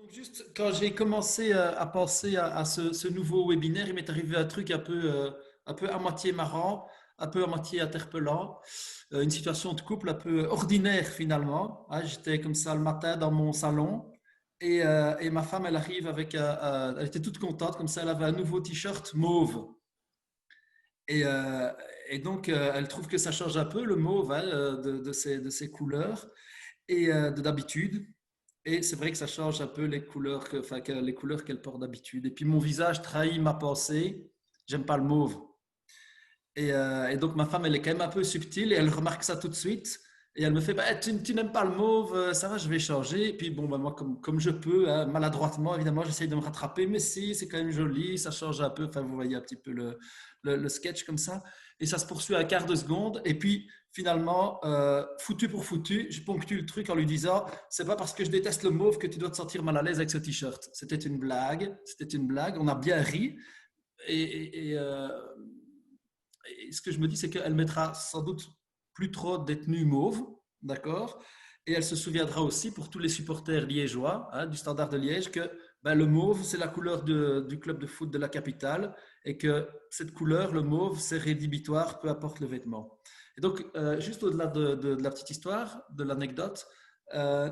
Donc juste quand j'ai commencé à penser à ce nouveau webinaire, il m'est arrivé un truc un peu à moitié marrant, un peu à moitié interpellant, une situation de couple un peu ordinaire finalement, hein. J'étais comme ça le matin dans mon salon et ma femme, elle arrive avec, elle était toute contente comme ça, elle avait un nouveau t-shirt mauve. Et, euh, et donc, elle trouve que ça change un peu le mauve, hein, de ses couleurs de d'habitude. Et c'est vrai que ça change un peu les couleurs, les couleurs qu'elle porte d'habitude. Et puis mon visage trahit ma pensée. J'aime pas le mauve. Et donc ma femme, elle est quand même un peu subtile et elle remarque ça tout de suite. Et elle me fait, bah, tu n'aimes pas le mauve, ça va, je vais changer. Et puis bon, bah, moi, comme je peux, hein, maladroitement, évidemment, j'essaye de me rattraper. Mais si, c'est quand même joli, ça change un peu. Enfin, vous voyez un petit peu le sketch comme ça. Et ça se poursuit à un quart de seconde. Et puis finalement, foutu pour foutu, je ponctue le truc en lui disant, c'est pas parce que je déteste le mauve que tu dois te sentir mal à l'aise avec ce t-shirt. C'était une blague. C'était une blague. On a bien ri. Et, et, et, euh, et ce que je me dis, c'est qu'elle mettra sans doute plus trop des tenues mauves, d'accord. Et elle se souviendra aussi pour tous les supporters liégeois, hein, du Standard de Liège, que ben, le mauve, c'est la couleur du club de foot de la capitale et que cette couleur, le mauve, c'est rédhibitoire, peu importe le vêtement. Et donc, juste au-delà de la petite histoire, de l'anecdote, euh,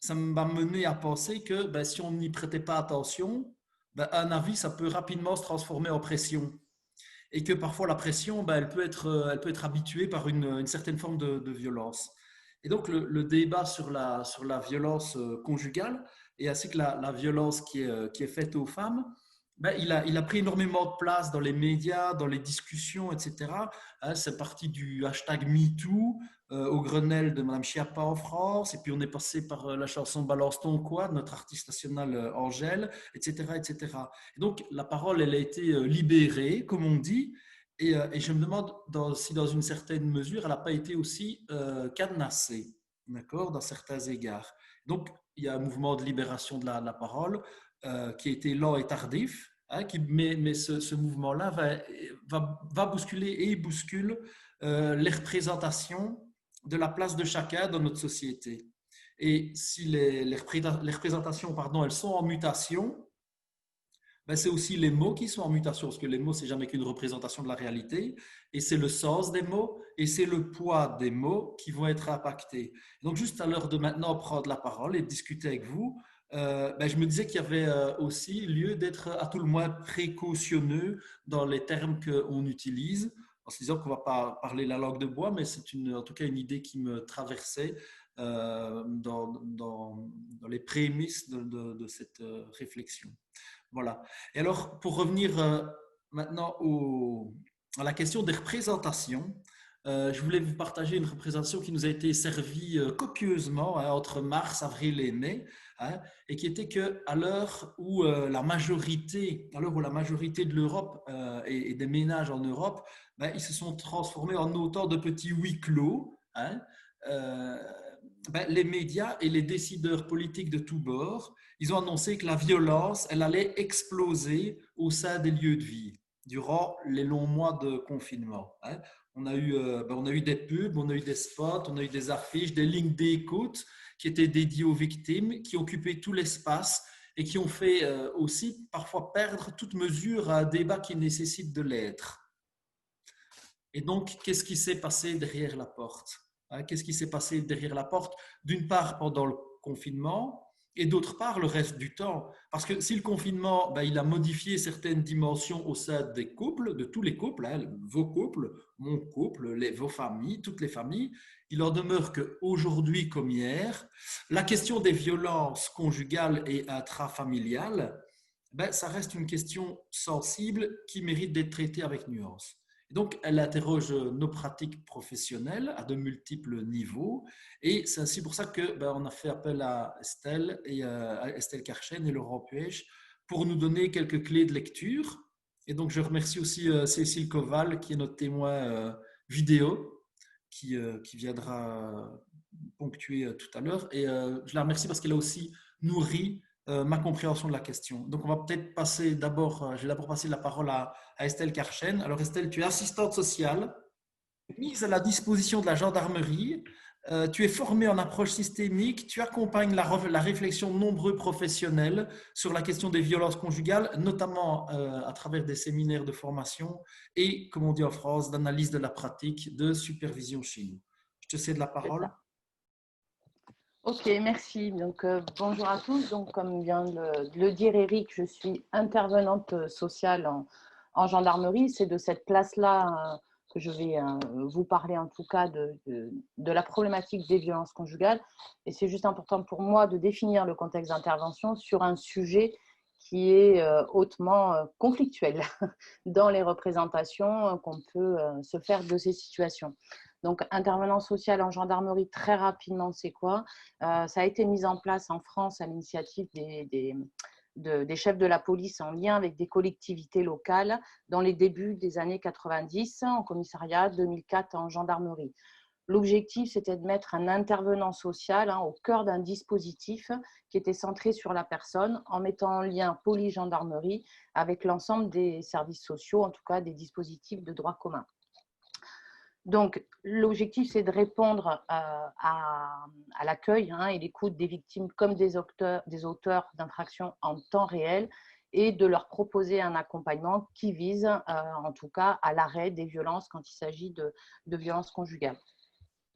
ça m'a mené à penser que ben, si on n'y prêtait pas attention, ben, un avis, ça peut rapidement se transformer en pression et que parfois la pression, ben, elle peut être habituée par une certaine forme de violence. Et donc le débat sur la violence conjugale et ainsi que la violence qui est faite aux femmes, ben, il a pris énormément de place dans les médias, dans les discussions, etc. Hein, c'est parti du hashtag MeToo au Grenelle de Madame Schiappa en France, et puis on est passé par la chanson Balance ton quoi de notre artiste national Angèle, etc., etc. Et donc la parole, elle a été libérée, comme on dit, et je me demande si dans une certaine mesure, elle n'a pas été aussi cadenassée, d'accord, dans certains égards. Donc il y a un mouvement de libération de la parole qui a été lent et tardif, hein, mais ce mouvement-là va bousculer et il bouscule les représentations de la place de chacun dans notre société. Et si les représentations, pardon, elles sont en mutation, ben, c'est aussi les mots qui sont en mutation, parce que les mots, c'est jamais qu'une représentation de la réalité, et c'est le sens des mots, et c'est le poids des mots qui vont être impactés. Donc, juste à l'heure de maintenant prendre la parole et de discuter avec vous, ben, je me disais qu'il y avait aussi lieu d'être à tout le moins précautionneux dans les termes qu'on utilise, en se disant qu'on ne va pas parler la langue de bois, mais c'est en tout cas une idée qui me traversait dans les prémices de cette réflexion. Voilà. Et alors, pour revenir maintenant à la question des représentations, je voulais vous partager une représentation qui nous a été servie copieusement, hein, entre mars, avril et mai, hein, et qui était que à l'heure où à l'heure où la majorité de l'Europe et des ménages en Europe, ben, ils se sont transformés en autant de petits huis clos, hein, euh, ben, les médias et les décideurs politiques de tous bords, ils ont annoncé que la violence, elle allait exploser au sein des lieux de vie durant les longs mois de confinement, hein. On a eu des pubs, on a eu des spots, on a eu des affiches, des lignes d'écoute qui étaient dédiées aux victimes, qui occupaient tout l'espace et qui ont fait aussi parfois perdre toute mesure à un débat qui nécessite de l'être. Et donc, qu'est-ce qui s'est passé derrière la porte, hein? Qu'est-ce qui s'est passé derrière la porte, d'une part pendant le confinement et d'autre part le reste du temps. Parce que si le confinement, ben, il a modifié certaines dimensions au sein des couples, de tous les couples, hein, vos couples, mon couple, vos familles, toutes les familles, il en demeure qu'aujourd'hui comme hier, la question des violences conjugales et intrafamiliales, ben, ça reste une question sensible qui mérite d'être traitée avec nuance. Donc, elle interroge nos pratiques professionnelles à de multiples niveaux. Et c'est ainsi pour ça que ben, on a fait appel à Estelle, à Estelle Karchen et Laurent Puech pour nous donner quelques clés de lecture. Et donc, je remercie aussi Cécile Koval, qui est notre témoin vidéo, qui viendra ponctuer tout à l'heure. Et je la remercie parce qu'elle a aussi nourri ma compréhension de la question. Donc, on va peut-être passer d'abord, je vais d'abord passer la parole à Estelle Karchen. Alors, Estelle, tu es assistante sociale mise à la disposition de la gendarmerie Tu es formé en approche systémique, tu accompagnes la réflexion de nombreux professionnels sur la question des violences conjugales, notamment à travers des séminaires de formation et, comme on dit en France, d'analyse de la pratique, de supervision chez nous. Je te cède la C'est parole. ça. Ok, merci. Donc, bonjour à tous. Donc, comme vient de le dire Eric, je suis intervenante sociale en gendarmerie. C'est de cette place-là que je vais vous parler, en tout cas, de la problématique des violences conjugales. Et c'est juste important pour moi de définir le contexte d'intervention sur un sujet qui est hautement conflictuel dans les représentations qu'on peut se faire de ces situations. Donc, intervenant social en gendarmerie, très rapidement, c'est quoi? Ça a été mis en place en France à l'initiative des chefs de la police en lien avec des collectivités locales dans les débuts des années 90 en commissariat, 2004 en gendarmerie. L'objectif, c'était de mettre un intervenant social au cœur d'un dispositif qui était centré sur la personne en mettant en lien police-gendarmerie avec l'ensemble des services sociaux, en tout cas des dispositifs de droit commun. Donc, l'objectif, c'est de répondre à l'accueil et l'écoute des victimes comme des auteurs d'infractions en temps réel et de leur proposer un accompagnement qui vise, en tout cas, à l'arrêt des violences quand il s'agit de violences conjugales.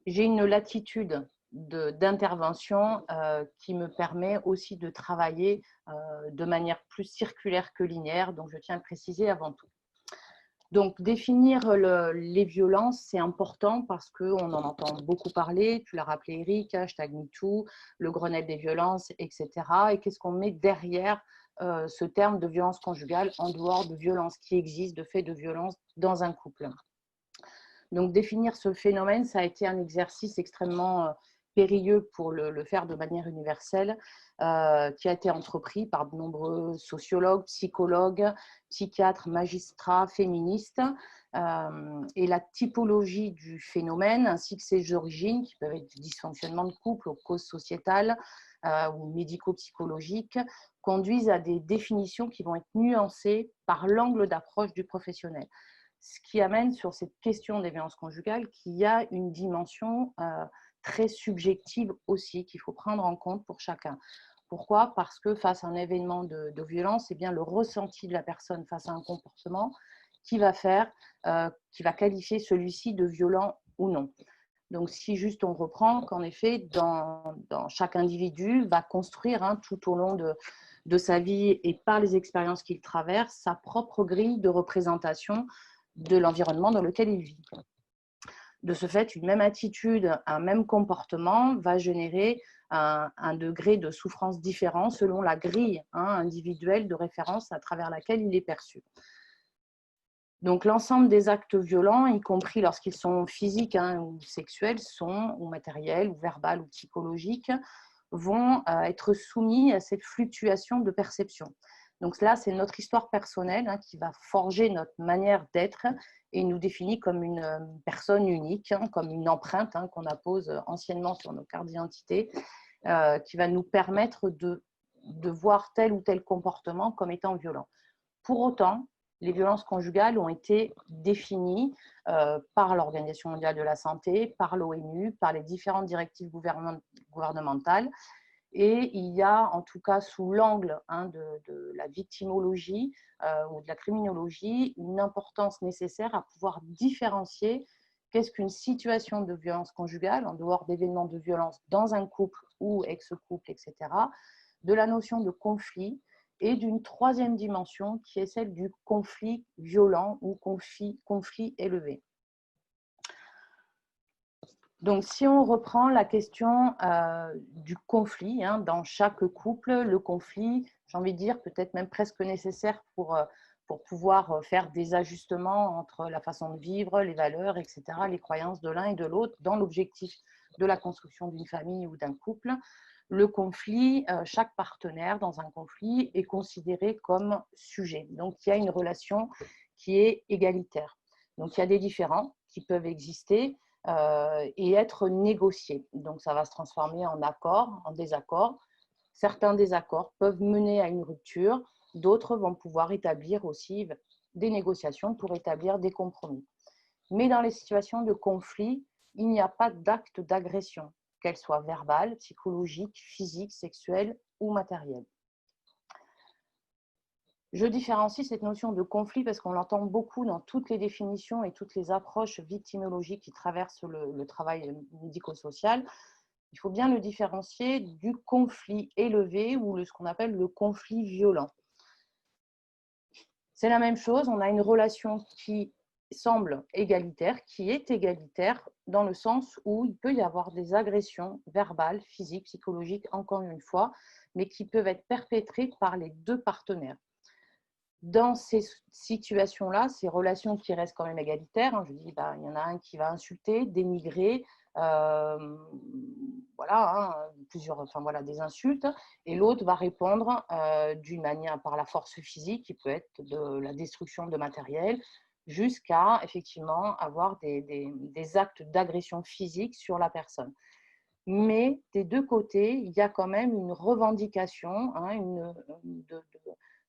J'ai une latitude d'intervention qui me permet aussi de travailler de manière plus circulaire que linéaire, donc je tiens à le préciser avant tout. Donc, définir les violences, c'est important parce qu'on en entend beaucoup parler. Tu l'as rappelé, Eric, #MeToo, le Grenelle des violences, etc. Et qu'est-ce qu'on met derrière ce terme de violence conjugale en dehors de violences qui existent, de faits de violence dans un couple? Donc, définir ce phénomène, ça a été un exercice extrêmement périlleux pour le faire de manière universelle, qui a été entrepris par de nombreux sociologues, psychologues, psychiatres, magistrats, féministes. Et la typologie du phénomène, ainsi que ses origines, qui peuvent être du dysfonctionnement de couple, aux causes sociétales ou médico-psychologiques, conduisent à des définitions qui vont être nuancées par l'angle d'approche du professionnel. Ce qui amène sur cette question des violences conjugales qu'il y a une dimension très subjective aussi qu'il faut prendre en compte pour chacun. Pourquoi? Parce que face à un événement de violence, eh bien, le ressenti de la personne face à un comportement qui va qualifier celui-ci de violent ou non. Donc, si juste on reprend qu'en effet, dans chaque individu va construire tout au long de sa vie et par les expériences qu'il traverse, sa propre grille de représentation de l'environnement dans lequel il vit. De ce fait, une même attitude, un même comportement va générer un degré de souffrance différent selon la grille individuelle de référence à travers laquelle il est perçu. Donc, l'ensemble des actes violents, y compris lorsqu'ils sont physiques ou sexuels, ou matériels, ou verbales, ou psychologiques, vont être soumis à cette fluctuation de perception. Donc là, c'est notre histoire personnelle qui va forger notre manière d'être et nous définit comme une personne unique, comme une empreinte qu'on appose anciennement sur nos cartes d'identité, qui va nous permettre de voir tel ou tel comportement comme étant violent. Pour autant, les violences conjugales ont été définies par l'Organisation mondiale de la santé, par l'ONU, par les différentes directives gouvernementales. Et il y a, en tout cas sous l'angle de la victimologie ou de la criminologie, une importance nécessaire à pouvoir différencier qu'est-ce qu'une situation de violence conjugale, en dehors d'événements de violence dans un couple ou ex-couple, etc., de la notion de conflit et d'une troisième dimension qui est celle du conflit violent ou conflit élevé. Donc, si on reprend la question du conflit dans chaque couple, le conflit, j'ai envie de dire, peut-être même presque nécessaire pour pouvoir faire des ajustements entre la façon de vivre, les valeurs, etc., les croyances de l'un et de l'autre dans l'objectif de la construction d'une famille ou d'un couple. Le conflit, chaque partenaire dans un conflit est considéré comme sujet. Donc, il y a une relation qui est égalitaire. Donc, il y a des différends qui peuvent exister et être négociés. Donc, ça va se transformer en accord, en désaccord. Certains désaccords peuvent mener à une rupture, d'autres vont pouvoir établir aussi des négociations pour établir des compromis. Mais dans les situations de conflit, il n'y a pas d'acte d'agression, qu'elle soit verbale, psychologique, physique, sexuelle ou matérielle. Je différencie cette notion de conflit parce qu'on l'entend beaucoup dans toutes les définitions et toutes les approches victimologiques qui traversent le travail médico-social. Il faut bien le différencier du conflit élevé ou ce qu'on appelle le conflit violent. C'est la même chose, on a une relation qui semble égalitaire, qui est égalitaire dans le sens où il peut y avoir des agressions verbales, physiques, psychologiques, encore une fois, mais qui peuvent être perpétrées par les deux partenaires. Dans ces situations-là, ces relations qui restent quand même égalitaires, hein, je dis, il y en a un qui va insulter, dénigrer, des insultes, et l'autre va répondre d'une manière par la force physique, qui peut être de la destruction de matériel, jusqu'à effectivement avoir des actes d'agression physique sur la personne. Mais des deux côtés, il y a quand même une revendication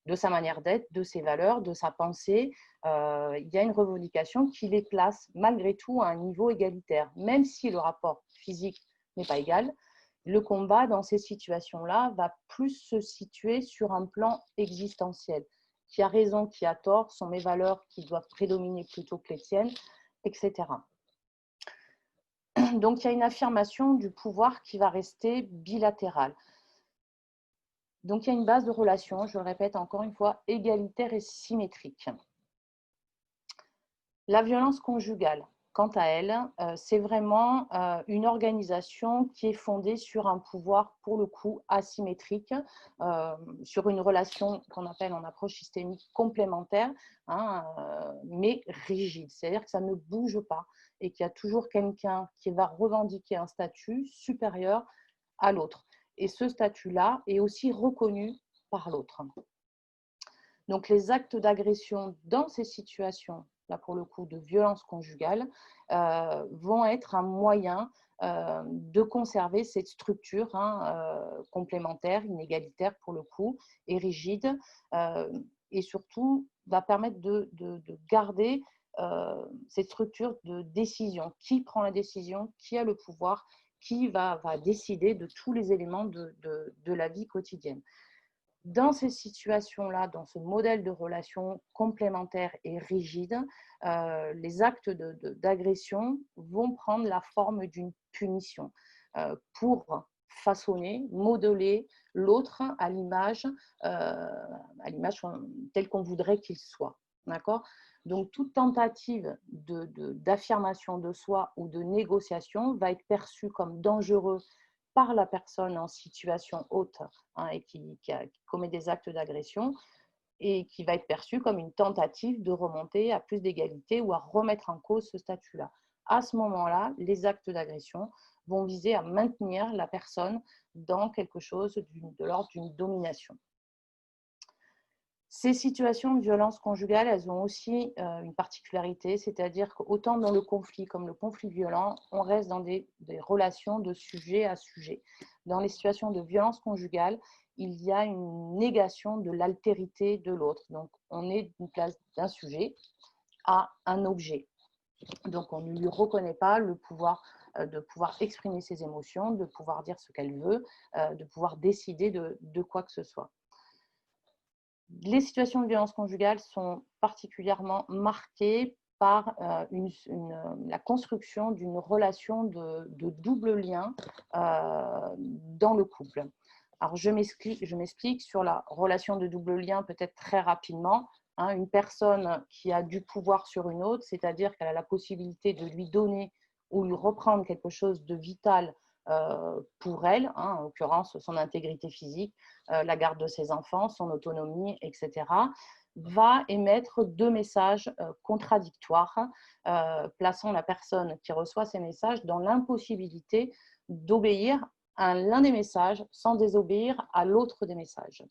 de sa manière d'être, de ses valeurs, de sa pensée. Il y a une revendication qui les place malgré tout à un niveau égalitaire. Même si le rapport physique n'est pas égal, le combat dans ces situations-là va plus se situer sur un plan existentiel. Qui a raison, qui a tort, sont mes valeurs qui doivent prédominer plutôt que les tiennes, etc. Donc, il y a une affirmation du pouvoir qui va rester bilatérale. Donc, il y a une base de relation, je le répète encore une fois, égalitaire et symétrique. La violence conjugale, quant à elle, c'est vraiment une organisation qui est fondée sur un pouvoir, pour le coup, asymétrique, sur une relation qu'on appelle en approche systémique complémentaire, mais rigide. C'est-à-dire que ça ne bouge pas et qu'il y a toujours quelqu'un qui va revendiquer un statut supérieur à l'autre. Et ce statut-là est aussi reconnu par l'autre. Donc, les actes d'agression dans ces situations, là pour le coup de violence conjugale, vont être un moyen de conserver cette structure complémentaire, inégalitaire pour le coup, et rigide, et surtout va permettre de garder cette structure de décision. Qui prend la décision? Qui a le pouvoir? Qui va décider de tous les éléments de la vie quotidienne. Dans ces situations-là, dans ce modèle de relation complémentaire et rigide, les actes d'agression vont prendre la forme d'une punition pour façonner, modeler l'autre à l'image telle qu'on voudrait qu'il soit. D'accord ? Donc, toute tentative d'affirmation de soi ou de négociation va être perçue comme dangereux par la personne en situation haute et qui commet des actes d'agression, et qui va être perçue comme une tentative de remonter à plus d'égalité ou à remettre en cause ce statut-là. À ce moment-là, les actes d'agression vont viser à maintenir la personne dans quelque chose de l'ordre d'une domination. Ces situations de violence conjugale, elles ont aussi une particularité, c'est-à-dire qu'autant dans le conflit comme le conflit violent, on reste dans des relations de sujet à sujet. Dans les situations de violence conjugale, il y a une négation de l'altérité de l'autre. Donc, on est d'une place d'un sujet à un objet. Donc, on ne lui reconnaît pas le pouvoir de pouvoir exprimer ses émotions, de pouvoir dire ce qu'elle veut, de pouvoir décider de quoi que ce soit. Les situations de violence conjugale sont particulièrement marquées par la construction d'une relation de double lien dans le couple. Alors, je m'explique sur la relation de double lien peut-être très rapidement. Une personne qui a du pouvoir sur une autre, c'est-à-dire qu'elle a la possibilité de lui donner ou lui reprendre quelque chose de vital pour elle, en l'occurrence son intégrité physique, la garde de ses enfants, son autonomie, etc., va émettre deux messages contradictoires, plaçant la personne qui reçoit ces messages dans l'impossibilité d'obéir à l'un des messages sans désobéir à l'autre des messages.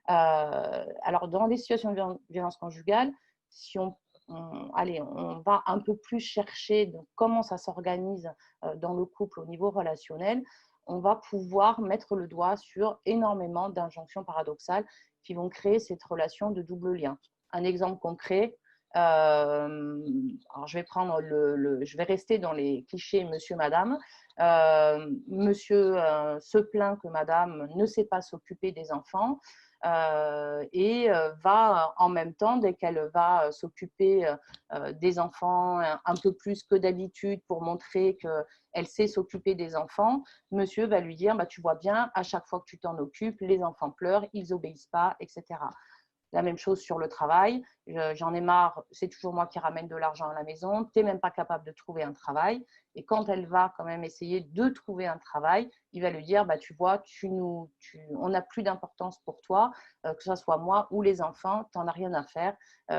Alors, dans des situations de violence conjugale, si on va un peu plus chercher comment ça s'organise dans le couple au niveau relationnel, on va pouvoir mettre le doigt sur énormément d'injonctions paradoxales qui vont créer cette relation de double lien. Un exemple concret, Alors je vais rester dans les clichés monsieur, madame. Monsieur se plaint que madame ne sait pas s'occuper des enfants et va en même temps, dès qu'elle va s'occuper des enfants un peu plus que d'habitude pour montrer qu'elle sait s'occuper des enfants, monsieur va lui dire bah, tu vois bien, à chaque fois que tu t'en occupes, les enfants pleurent, ils n'obéissent pas, etc. La même chose sur le travail. J'en ai marre, c'est toujours moi qui ramène de l'argent à la maison, tu n'es même pas capable de trouver un travail. Et quand elle va quand même essayer de trouver un travail, il va lui dire, bah, tu vois, on n'a plus d'importance pour toi, que ce soit moi ou les enfants, tu n'en as rien à faire,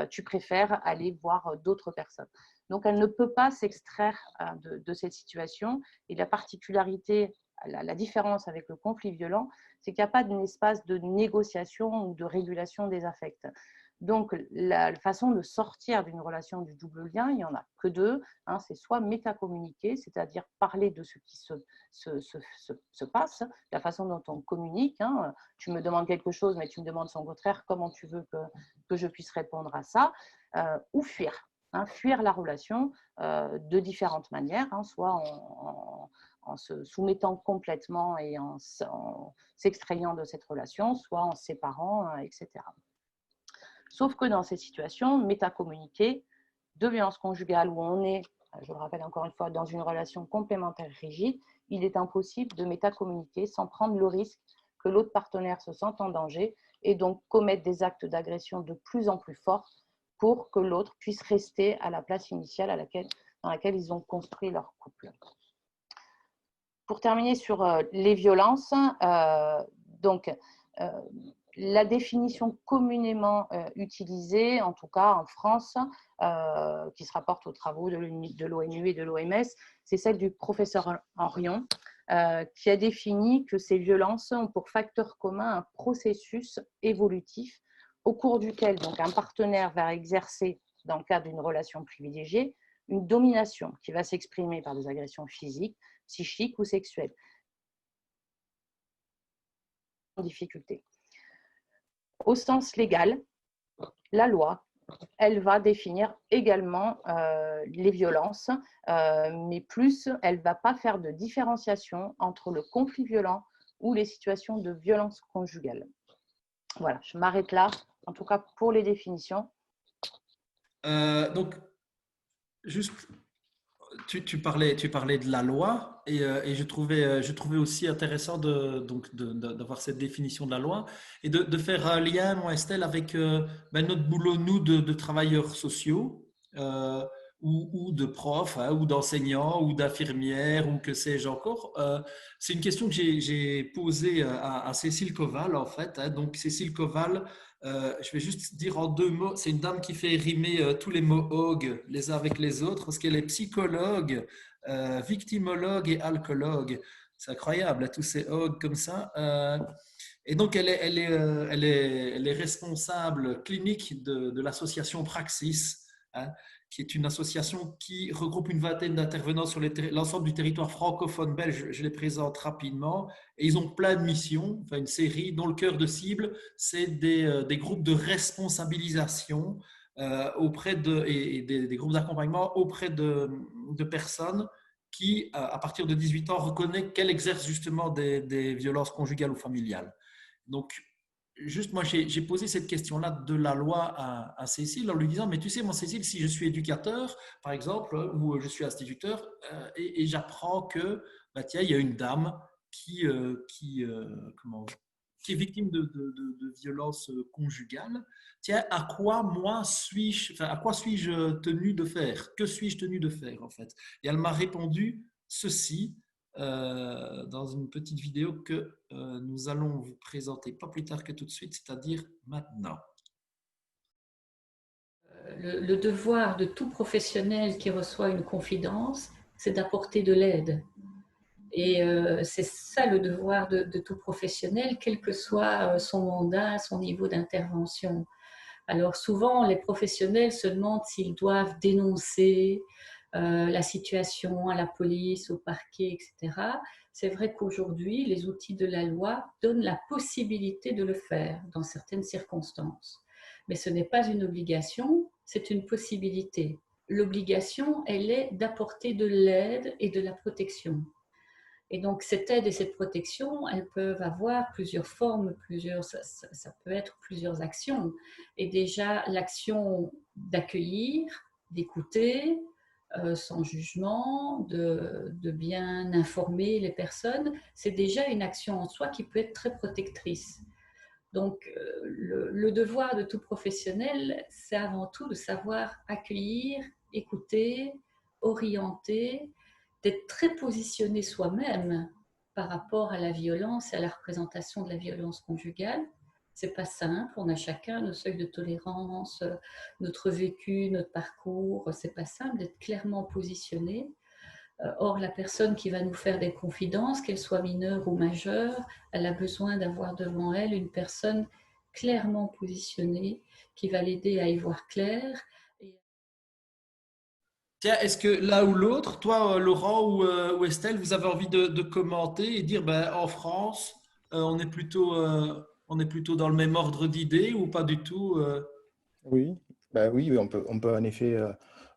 tu préfères aller voir d'autres personnes. Donc, elle ne peut pas s'extraire de cette situation. Et la particularité, la différence avec le conflit violent, c'est qu'il n'y a pas d'un espace de négociation ou de régulation des affects. Donc, la façon de sortir d'une relation du double lien, il n'y en a que deux. Hein, c'est soit métacommuniquer, c'est-à-dire parler de ce qui se passe, la façon dont on communique. Hein, tu me demandes quelque chose, mais tu me demandes son contraire, comment tu veux que je puisse répondre à ça, ou fuir. Hein, fuir la relation de différentes manières, hein, soit en se soumettant complètement et en s'extrayant de cette relation, soit en se séparant, etc. Sauf que dans ces situations, métacommuniquées, de violence conjugale où on est, je le rappelle encore une fois, dans une relation complémentaire rigide, il est impossible de métacommuniquer sans prendre le risque que l'autre partenaire se sente en danger et donc commettre des actes d'agression de plus en plus forts pour que l'autre puisse rester à la place initiale dans laquelle ils ont construit leur couple. Pour terminer sur les violences, donc la définition communément utilisée, en tout cas en France, qui se rapporte aux travaux de l'ONU et de l'OMS, c'est celle du professeur Henrion, qui a défini que ces violences ont pour facteur commun un processus évolutif au cours duquel donc, un partenaire va exercer, dans le cadre d'une relation privilégiée, une domination qui va s'exprimer par des agressions physiques, psychiques ou sexuelles. Difficulté. Au sens légal, la loi, elle va définir également les violences, mais plus, elle ne va pas faire de différenciation entre le conflit violent ou les situations de violence conjugale. Voilà, je m'arrête là, en tout cas pour les définitions. Donc, juste, tu parlais de la loi et je trouvais aussi intéressant d'avoir cette définition de la loi et de faire un lien, moi, Estelle, avec notre boulot, nous, de travailleurs sociaux ou de profs, hein, ou d'enseignants ou d'infirmières ou que sais-je encore. C'est une question que j'ai posée à Cécile Coval, en fait. Hein. Donc, Cécile Coval, je vais juste dire en deux mots, c'est une dame qui fait rimer tous les mots og les uns avec les autres parce qu'elle est psychologue, victimologue et alcoologue. C'est incroyable, hein, tous ces og comme ça. Et donc, elle est responsable clinique de l'association Praxis, hein, qui est une association qui regroupe une vingtaine d'intervenants sur l'ensemble du territoire francophone belge. Je les présente rapidement. Et ils ont plein de missions, enfin une série dont le cœur de cible, c'est des groupes de responsabilisation auprès et des groupes d'accompagnement auprès de personnes qui, à partir de 18 ans, reconnaissent qu'elles exercent justement des violences conjugales ou familiales. Donc, juste moi, j'ai posé cette question-là de la loi à Cécile en lui disant, mais tu sais, moi, Cécile, si je suis éducateur, par exemple, ou je suis instituteur, et j'apprends que, bah, tiens, il y a une dame qui est victime de violences conjugales, tiens, à quoi suis-je tenu de faire? Que suis-je tenu de faire, en fait? Et elle m'a répondu ceci, dans une petite vidéo que nous allons vous présenter pas plus tard que tout de suite, c'est-à-dire maintenant. Le devoir de tout professionnel qui reçoit une confidence, c'est d'apporter de l'aide. Et c'est ça le devoir de tout professionnel, quel que soit son mandat, son niveau d'intervention. Alors souvent, les professionnels se demandent s'ils doivent dénoncer la situation à la police, au parquet, etc. C'est vrai qu'aujourd'hui, les outils de la loi donnent la possibilité de le faire dans certaines circonstances. Mais ce n'est pas une obligation, c'est une possibilité. L'obligation, elle est d'apporter de l'aide et de la protection. Et donc, cette aide et cette protection, elles peuvent avoir plusieurs formes, ça peut être plusieurs actions. Et déjà, l'action d'accueillir, d'écouter, sans jugement, de bien informer les personnes, c'est déjà une action en soi qui peut être très protectrice. Donc, le devoir de tout professionnel, c'est avant tout de savoir accueillir, écouter, orienter, d'être très positionné soi-même par rapport à la violence et à la représentation de la violence conjugale. C'est pas simple, on a chacun nos seuils de tolérance, notre vécu, notre parcours, c'est pas simple d'être clairement positionné. Or, la personne qui va nous faire des confidences, qu'elle soit mineure ou majeure, elle a besoin d'avoir devant elle une personne clairement positionnée qui va l'aider à y voir clair. Tiens, est-ce que l'un ou l'autre, toi, Laurent ou Estelle, vous avez envie de commenter et dire, ben, en France, on est plutôt dans le même ordre d'idées ou pas du tout Oui, bah oui, oui, on peut en effet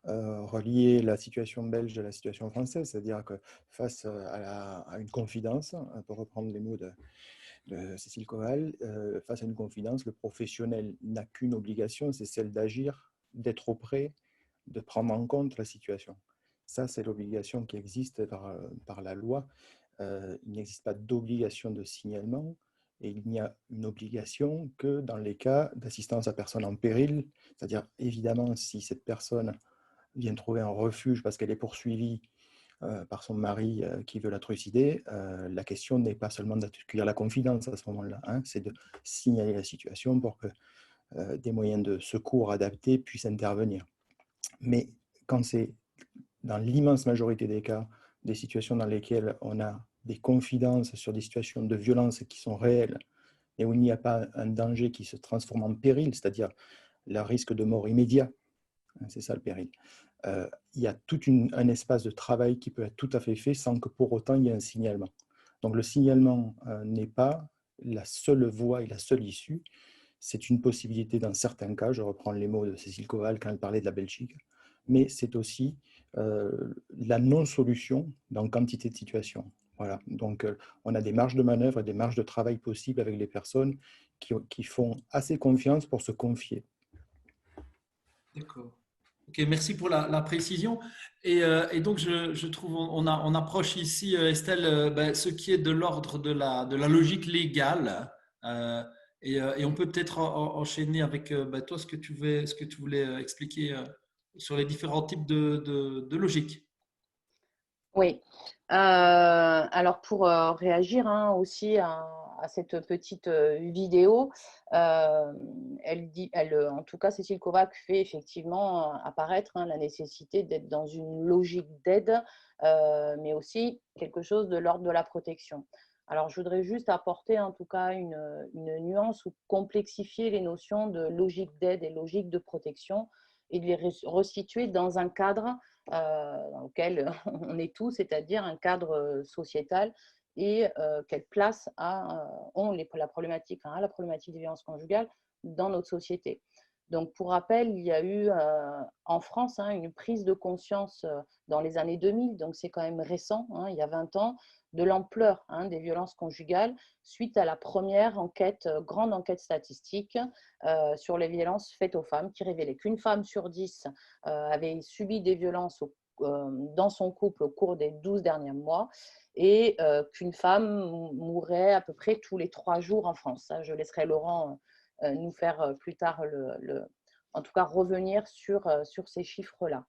relier la situation belge à la situation française, c'est-à-dire que face à une confidence, on peut reprendre les mots de Cécile Coval, face à une confidence, le professionnel n'a qu'une obligation, c'est celle d'agir, d'être auprès, de prendre en compte la situation. Ça, c'est l'obligation qui existe par la loi. Il n'existe pas d'obligation de signalement et il n'y a une obligation que dans les cas d'assistance à personne en péril, c'est-à-dire évidemment si cette personne vient trouver un refuge parce qu'elle est poursuivie par son mari qui veut la trucider, la question n'est pas seulement d'accueillir la confidence à ce moment-là, hein, c'est de signaler la situation pour que des moyens de secours adaptés puissent intervenir. Mais quand c'est dans l'immense majorité des cas, des situations dans lesquelles on a des confidences sur des situations de violence qui sont réelles et où il n'y a pas un danger qui se transforme en péril, c'est-à-dire le risque de mort immédiat, c'est ça le péril. Il y a tout un espace de travail qui peut être tout à fait fait sans que pour autant il y ait un signalement. Donc le signalement n'est pas la seule voie et la seule issue, c'est une possibilité dans certains cas, je reprends les mots de Cécile Coval quand elle parlait de la Belgique, mais c'est aussi la non-solution dans quantité de situations. Voilà. Donc, on a des marges de manœuvre et des marges de travail possibles avec les personnes qui font assez confiance pour se confier. D'accord. Ok, merci pour la précision. Et donc, je trouve on approche ici, Estelle, ben, ce qui est de l'ordre de la logique légale. Euh, et on peut peut-être enchaîner avec ben, toi ce ce que tu voulais expliquer sur les différents types de logique. Oui. Alors pour réagir aussi à cette petite vidéo, en tout cas, Cécile Kovac fait effectivement apparaître la nécessité d'être dans une logique d'aide, mais aussi quelque chose de l'ordre de la protection. Alors, je voudrais juste apporter en tout cas une nuance ou complexifier les notions de logique d'aide et logique de protection et de les resituer dans un cadre dans lequel on est tous, c'est-à-dire un cadre sociétal et quelle place ont la problématique, la problématique des violences conjugales dans notre société. Donc, pour rappel, il y a eu en France une prise de conscience dans les années 2000, donc c'est quand même récent, il y a 20 ans, de l'ampleur des violences conjugales suite à la première enquête, grande enquête statistique sur les violences faites aux femmes qui révélait qu'une femme sur 10 avait subi des violences dans son couple au cours des 12 derniers mois et qu'une femme mourrait à peu près tous les 3 jours en France. Ça, je laisserai Laurent nous faire plus tard, en tout cas, revenir sur ces chiffres-là.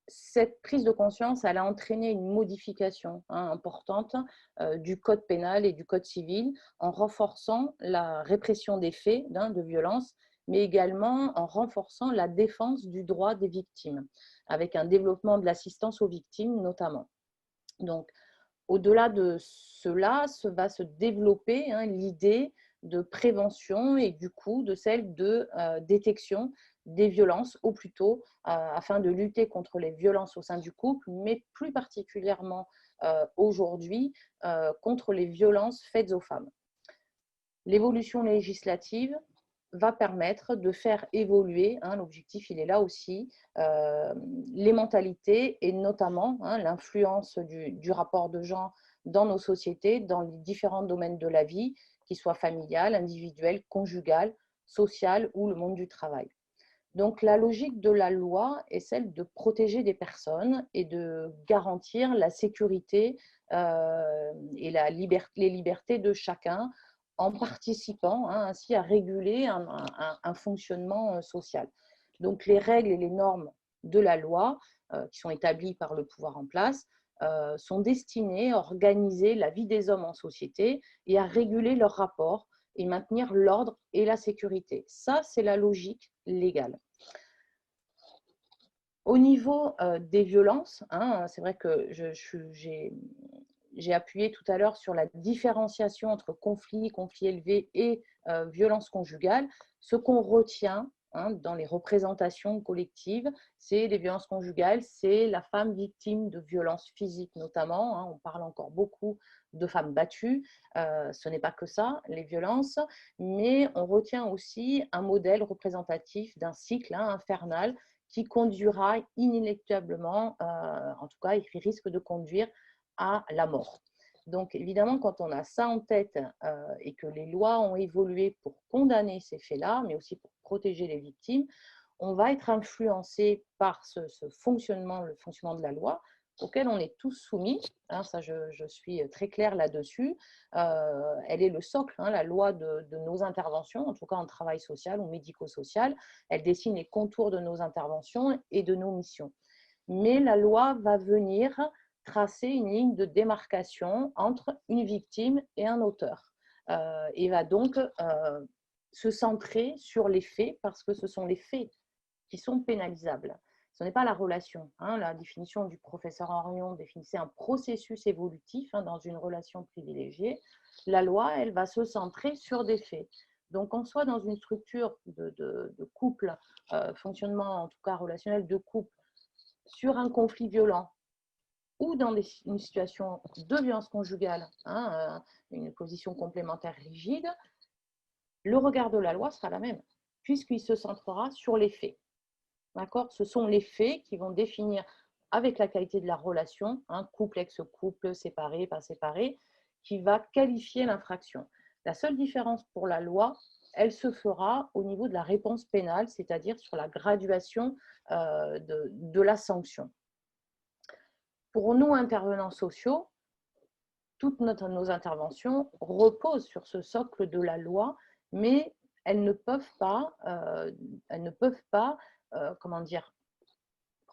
Cette prise de conscience, elle a entraîné une modification importante du code pénal et du code civil en renforçant la répression des faits de violence, mais également en renforçant la défense du droit des victimes, avec un développement de l'assistance aux victimes notamment. Donc, au-delà de cela, va se développer l'idée de prévention et du coup de celle de détection des violences au plus tôt afin de lutter contre les violences au sein du couple, mais plus particulièrement aujourd'hui contre les violences faites aux femmes. L'évolution législative va permettre de faire évoluer, hein, l'objectif il est là aussi, les mentalités et notamment hein, l'influence du rapport de genre dans nos sociétés, dans les différents domaines de la vie, qu'ils soient familial, individuel, conjugal, social ou le monde du travail. Donc la logique de la loi est celle de protéger des personnes et de garantir la sécurité et les libertés de chacun en participant hein, ainsi à réguler un fonctionnement social. Donc les règles et les normes de la loi qui sont établies par le pouvoir en place sont destinées à organiser la vie des hommes en société et à réguler leurs rapports et maintenir l'ordre et la sécurité. Ça, c'est la logique légale. Au niveau des violences, hein, c'est vrai que j'ai appuyé tout à l'heure sur la différenciation entre conflit élevé et violence conjugale. Ce qu'on retient hein, dans les représentations collectives, c'est les violences conjugales, c'est la femme victime de violences physiques notamment. Hein, on parle encore beaucoup de femmes battues. Ce n'est pas que ça, les violences, mais on retient aussi un modèle représentatif d'un cycle hein, infernal qui conduira inéluctablement, en tout cas, il risque de conduire à la mort. Donc, évidemment, quand on a ça en tête et que les lois ont évolué pour condamner ces faits-là, mais aussi pour protéger les victimes, on va être influencé par ce fonctionnement, le fonctionnement de la loi, auquel on est tous soumis. Hein, ça, je suis très claire là-dessus. Elle est le socle, hein, la loi de nos interventions, en tout cas en travail social ou médico-social. Elle dessine les contours de nos interventions et de nos missions. Mais la loi va venir tracer une ligne de démarcation entre une victime et un auteur. Et va donc se centrer sur les faits, parce que ce sont les faits qui sont pénalisables. Ce n'est pas la relation. Hein. La définition du professeur Henrion définissait un processus évolutif hein, dans une relation privilégiée. La loi, elle va se centrer sur des faits. Donc, qu'on soit dans une structure de couple, fonctionnement en tout cas relationnel de couple, sur un conflit violent ou dans une situation de violence conjugale, hein, une position complémentaire rigide, le regard de la loi sera la même, puisqu'il se centrera sur les faits. D'accord ? Ce sont les faits qui vont définir, avec la qualité de la relation, hein, couple, ex-couple, séparé, pas séparé, qui va qualifier l'infraction. La seule différence pour la loi, elle se fera au niveau de la réponse pénale, c'est-à-dire sur la graduation de la sanction. Pour nous, intervenants sociaux, toutes nos interventions reposent sur ce socle de la loi, mais elles ne peuvent pas comment dire,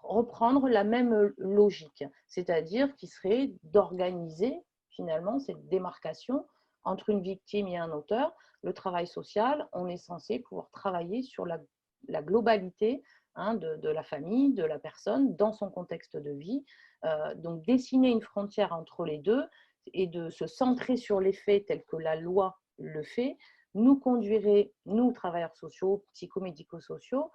reprendre la même logique, c'est-à-dire qui serait d'organiser finalement cette démarcation entre une victime et un auteur. Le travail social, on est censé pouvoir travailler sur la globalité hein, de la famille, de la personne, dans son contexte de vie. Donc dessiner une frontière entre les deux et de se centrer sur les faits tels que la loi le fait, nous conduirait, nous, travailleurs sociaux, psychomédico-sociaux,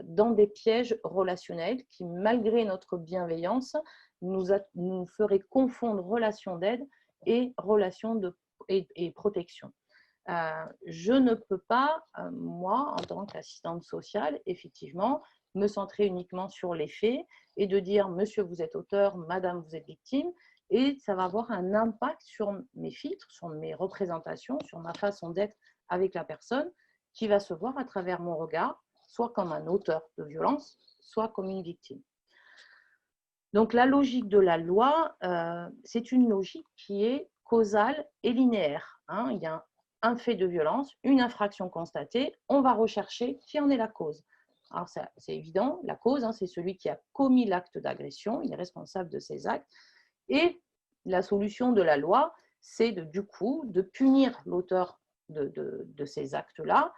dans des pièges relationnels qui, malgré notre bienveillance, nous feraient confondre relation d'aide et relation et protection. Je ne peux pas, moi, en tant qu'assistante sociale, effectivement, me centrer uniquement sur les faits et de dire « Monsieur, vous êtes auteur, Madame, vous êtes victime », et ça va avoir un impact sur mes filtres, sur mes représentations, sur ma façon d'être avec la personne, qui va se voir à travers mon regard, soit comme un auteur de violence, soit comme une victime. Donc la logique de la loi, c'est une logique qui est causale et linéaire. Hein. Il y a un fait de violence, une infraction constatée, on va rechercher qui en est la cause. Alors c'est évident, la cause, hein, c'est celui qui a commis l'acte d'agression, il est responsable de ses actes. Et la solution de la loi, c'est du coup de punir l'auteur de ces actes-là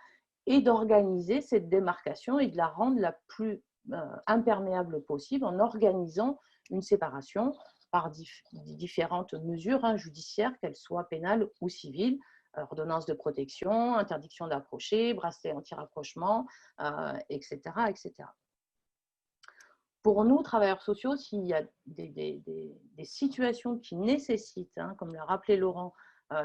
et d'organiser cette démarcation et de la rendre la plus imperméable possible en organisant une séparation par différentes mesures hein, judiciaires, qu'elles soient pénales ou civiles, ordonnance de protection, interdiction d'approcher, bracelet anti-rapprochement, etc., etc. Pour nous, travailleurs sociaux, s'il y a des situations qui nécessitent, hein, comme l'a rappelé Laurent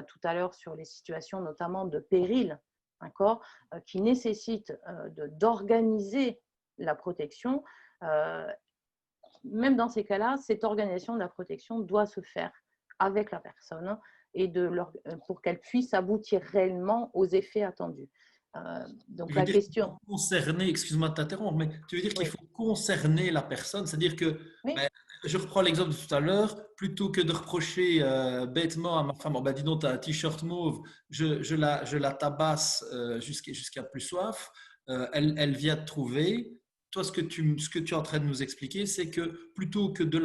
tout à l'heure sur les situations notamment de péril d'accord, qui nécessite d'organiser la protection, même dans ces cas-là, cette organisation de la protection doit se faire avec la personne et pour qu'elle puisse aboutir réellement aux effets attendus. Donc Je veux la dire qu'il faut question, concerner, excuse-moi de t'interrompre, mais tu veux dire qu'il oui, faut concerner la personne, c'est-à-dire que, oui, ben, je reprends l'exemple de tout à l'heure, plutôt que de reprocher bêtement à ma femme, oh, ben, dis donc, tu as un t-shirt mauve, je la tabasse jusqu'à plus soif, elle vient te trouver. Toi, ce que tu es en train de nous expliquer, c'est que plutôt que de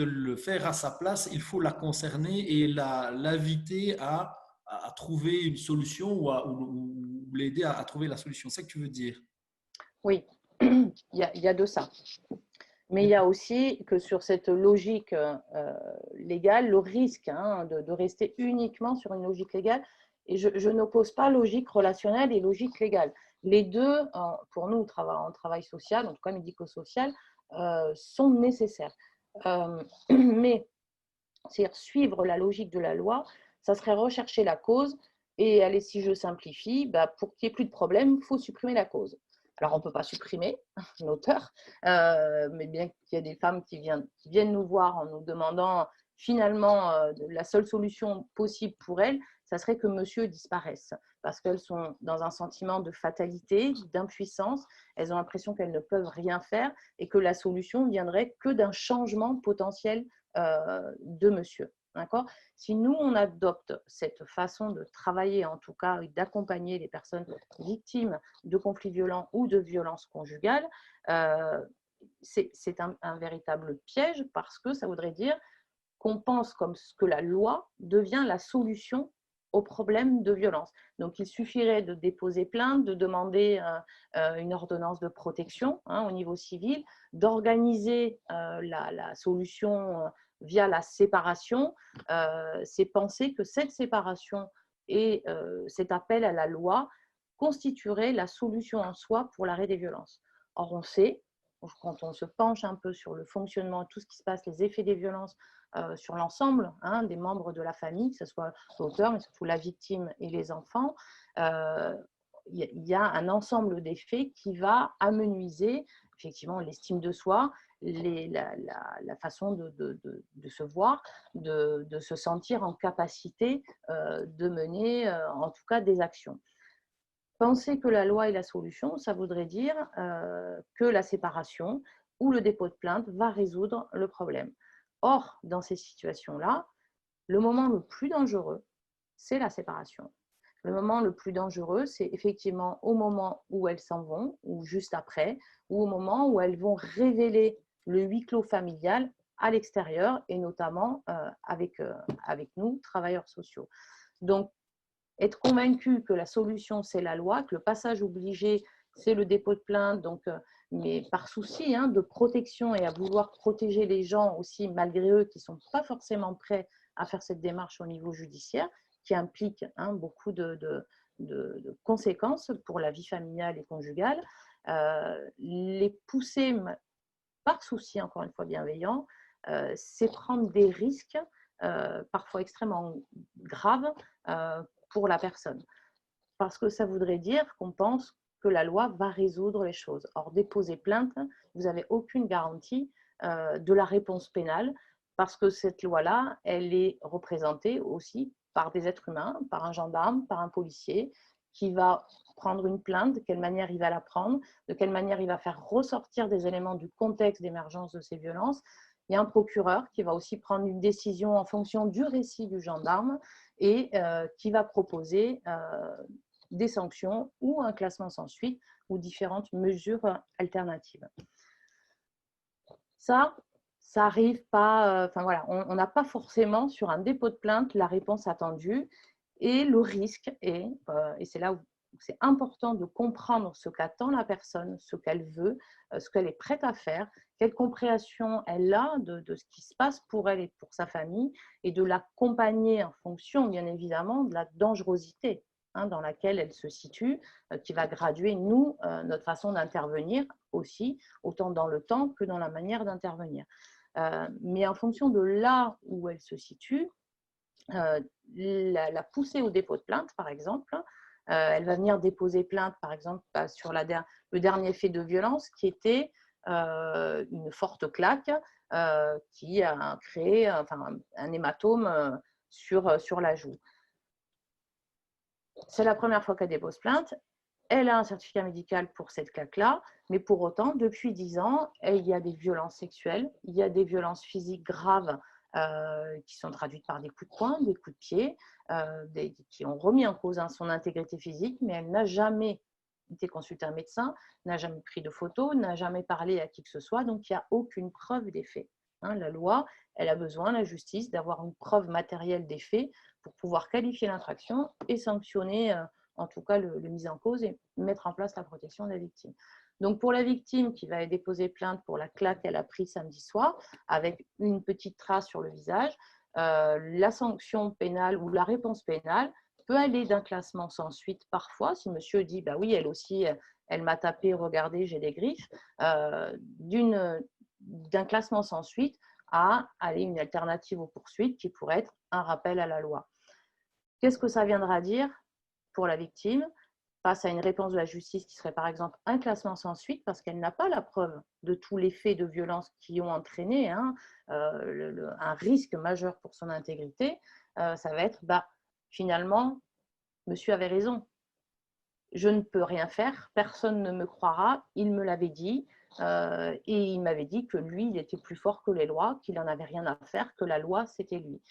le faire à sa place, il faut la concerner et l'inviter à trouver une solution ou l'aider à trouver la solution. C'est ça que tu veux dire? oui, il y a de ça. Mais il y a aussi que sur cette logique légale, le risque de rester uniquement sur une logique légale, et je n'oppose pas logique relationnelle et logique légale. Les deux, pour nous, en travail social, en tout cas médico-social, sont nécessaires. Mais c'est-à-dire suivre la logique de la loi, ça serait rechercher la cause et allez, si je simplifie, bah, pour qu'il n'y ait plus de problème, il faut supprimer la cause. Alors, on ne peut pas supprimer l'auteur, mais bien qu'il y ait des femmes qui viennent nous voir en nous demandant finalement la seule solution possible pour elles, ça serait que monsieur disparaisse parce qu'elles sont dans un sentiment de fatalité, d'impuissance, elles ont l'impression qu'elles ne peuvent rien faire et que la solution viendrait que d'un changement potentiel de monsieur. D'accord ? Si nous, on adopte cette façon de travailler, en tout cas, et d'accompagner les personnes victimes de conflits violents ou de violences conjugales, c'est un véritable piège parce que ça voudrait dire qu'on pense comme que la loi devient la solution aux problèmes de violence. Donc, il suffirait de déposer plainte, de demander une ordonnance de protection au niveau civil, d'organiser la solution via la séparation. C'est penser que cette séparation et cet appel à la loi constituerait la solution en soi pour l'arrêt des violences. Or, on sait, quand on se penche un peu sur le fonctionnement, tout ce qui se passe, les effets des violences sur l'ensemble des membres de la famille, que ce soit l'auteur, mais surtout la victime et les enfants, il y a un ensemble d'effets qui va amenuiser effectivement l'estime de soi, la façon de se voir, de se sentir en capacité de mener en tout cas des actions. Penser que la loi est la solution, ça voudrait dire que la séparation ou le dépôt de plainte va résoudre le problème. Or, dans ces situations-là, le moment le plus dangereux, c'est la séparation. Le moment le plus dangereux, c'est effectivement au moment où elles s'en vont, ou juste après, ou au moment où elles vont révéler le huis clos familial à l'extérieur, et notamment avec nous, travailleurs sociaux. Donc, être convaincu que la solution, c'est la loi, que le passage obligé, c'est le dépôt de plainte, donc, mais par souci de protection et à vouloir protéger les gens aussi, malgré eux, qui ne sont pas forcément prêts à faire cette démarche au niveau judiciaire, qui implique beaucoup de conséquences pour la vie familiale et conjugale, les pousser par souci, encore une fois bienveillant, c'est prendre des risques parfois extrêmement graves pour la personne. Parce que ça voudrait dire qu'on pense que la loi va résoudre les choses. Or, déposer plainte, vous n'avez aucune garantie de la réponse pénale parce que cette loi-là, elle est représentée aussi par des êtres humains, par un gendarme, par un policier qui va prendre une plainte, de quelle manière il va la prendre, de quelle manière il va faire ressortir des éléments du contexte d'émergence de ces violences. Il y a un procureur qui va aussi prendre une décision en fonction du récit du gendarme et qui va proposer des sanctions ou un classement sans suite ou différentes mesures alternatives. Ça arrive pas, enfin voilà, on n'a pas forcément sur un dépôt de plainte la réponse attendue et le risque est, et c'est là où c'est important de comprendre ce qu'attend la personne, ce qu'elle veut, ce qu'elle est prête à faire, quelle compréhension elle a de ce qui se passe pour elle et pour sa famille et de l'accompagner en fonction bien évidemment de la dangerosité dans laquelle elle se situe, qui va graduer, nous, notre façon d'intervenir aussi, autant dans le temps que dans la manière d'intervenir. Mais en fonction de là où elle se situe, la pousser au dépôt de plainte, par exemple. Elle va venir déposer plainte, par exemple, sur le dernier fait de violence qui était une forte claque qui a créé un hématome sur la joue. C'est la première fois qu'elle dépose plainte. Elle a un certificat médical pour cette claque-là, mais pour autant, depuis 10 ans, il y a des violences sexuelles, il y a des violences physiques graves qui sont traduites par des coups de poing, des coups de pied, qui ont remis en cause son intégrité physique, mais elle n'a jamais été consultée un médecin, n'a jamais pris de photos, n'a jamais parlé à qui que ce soit, donc il n'y a aucune preuve des faits. La loi, elle a besoin, la justice, d'avoir une preuve matérielle des faits pour pouvoir qualifier l'infraction et sanctionner en tout cas le mis en cause et mettre en place la protection de la victime. Donc pour la victime qui va déposer plainte pour la claque qu'elle a prise samedi soir, avec une petite trace sur le visage, la sanction pénale ou la réponse pénale peut aller d'un classement sans suite parfois, si monsieur dit bah oui, elle aussi, elle m'a tapé, regardez, j'ai des griffes, d'un classement sans suite à aller une alternative aux poursuites qui pourrait être un rappel à la loi. Qu'est-ce que ça viendra dire pour la victime face à une réponse de la justice qui serait par exemple un classement sans suite parce qu'elle n'a pas la preuve de tous les faits de violence qui ont entraîné un risque majeur pour son intégrité, ça va être finalement, monsieur avait raison, je ne peux rien faire, personne ne me croira, il me l'avait dit et il m'avait dit que lui, il était plus fort que les lois, qu'il n'en avait rien à faire, que la loi, c'était lui.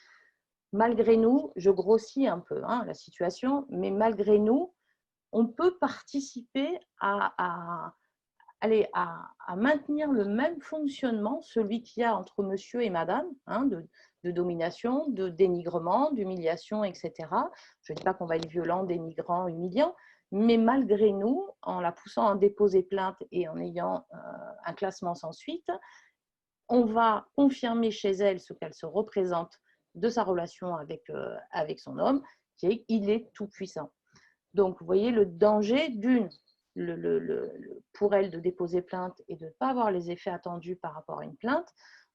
Malgré nous, je grossis un peu la situation, mais malgré nous, on peut participer à maintenir le même fonctionnement, celui qu'il y a entre monsieur et madame, de domination, de dénigrement, d'humiliation, etc. Je ne dis pas qu'on va être violent, dénigrant, humiliant, mais malgré nous, en la poussant à déposer plainte et en ayant un classement sans suite, on va confirmer chez elle ce qu'elle se représente de sa relation avec son homme, qui est qu'il est tout puissant. Donc, vous voyez le danger pour elle de déposer plainte et de ne pas avoir les effets attendus par rapport à une plainte.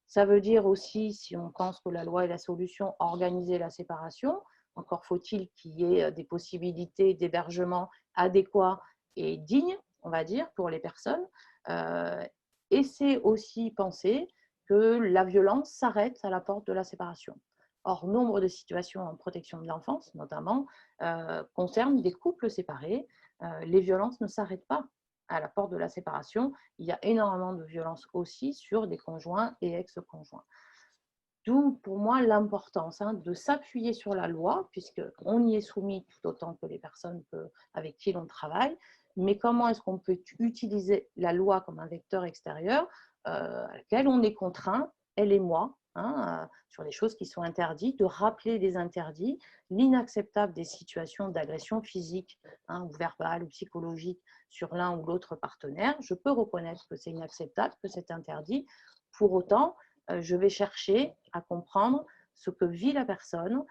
Ça veut dire aussi, si on pense que la loi est la solution, organiser la séparation. Encore faut-il qu'il y ait des possibilités d'hébergement adéquats et dignes, on va dire, pour les personnes. Et c'est aussi penser que la violence s'arrête à la porte de la séparation. Or, nombre de situations en protection de l'enfance, notamment, concernent des couples séparés. Les violences ne s'arrêtent pas à la porte de la séparation. Il y a énormément de violences aussi sur des conjoints et ex-conjoints. D'où, pour moi, l'importance de s'appuyer sur la loi, puisqu'on y est soumis tout autant que les personnes avec qui l'on travaille. Mais comment est-ce qu'on peut utiliser la loi comme un vecteur extérieur à laquelle on est contraint, elle et moi, sur les choses qui sont interdites, de rappeler les interdits, l'inacceptable des situations d'agression physique ou verbale ou psychologique sur l'un ou l'autre partenaire. Je peux reconnaître que c'est inacceptable, que c'est interdit. Pour autant, je vais chercher à comprendre ce que vit la personne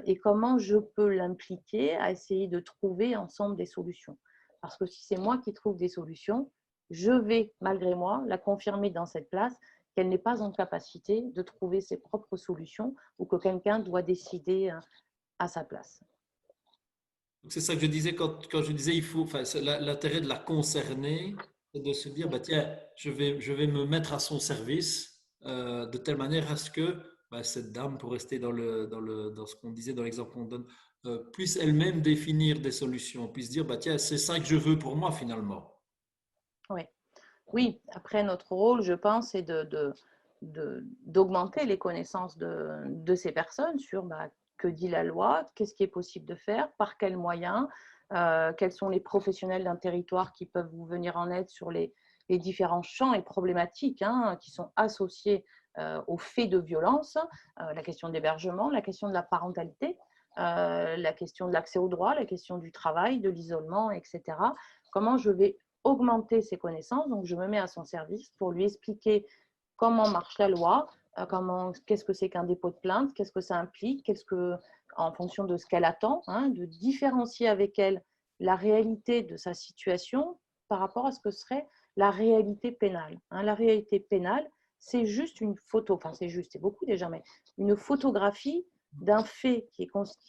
et comment je peux l'impliquer à essayer de trouver ensemble des solutions. Parce que si c'est moi qui trouve des solutions, je vais, malgré moi, la confirmer dans cette place qu'elle n'est pas en capacité de trouver ses propres solutions ou que quelqu'un doit décider à sa place. C'est ça que je disais quand je disais il faut, l'intérêt de la concerner, c'est de se dire, tiens, je vais me mettre à son service de telle manière à ce que cette dame, pour rester dans ce qu'on disait, dans l'exemple qu'on donne, puisse elle-même définir des solutions, puisse dire, tiens, c'est ça que je veux pour moi finalement. Oui, après notre rôle, je pense, c'est d'augmenter les connaissances de ces personnes sur que dit la loi, qu'est-ce qui est possible de faire, par quels moyens, quels sont les professionnels d'un territoire qui peuvent vous venir en aide sur les différents champs et problématiques qui sont associés aux faits de violence, la question d'hébergement, la question de la parentalité, la question de l'accès aux droits, la question du travail, de l'isolement, etc. Comment je vais augmenter ses connaissances, donc je me mets à son service pour lui expliquer comment marche la loi, qu'est-ce que c'est qu'un dépôt de plainte, qu'est-ce que ça implique, en fonction de ce qu'elle attend, de différencier avec elle la réalité de sa situation par rapport à ce que serait la réalité pénale. La réalité pénale, c'est juste une photo, c'est beaucoup déjà, mais une photographie d'un fait qui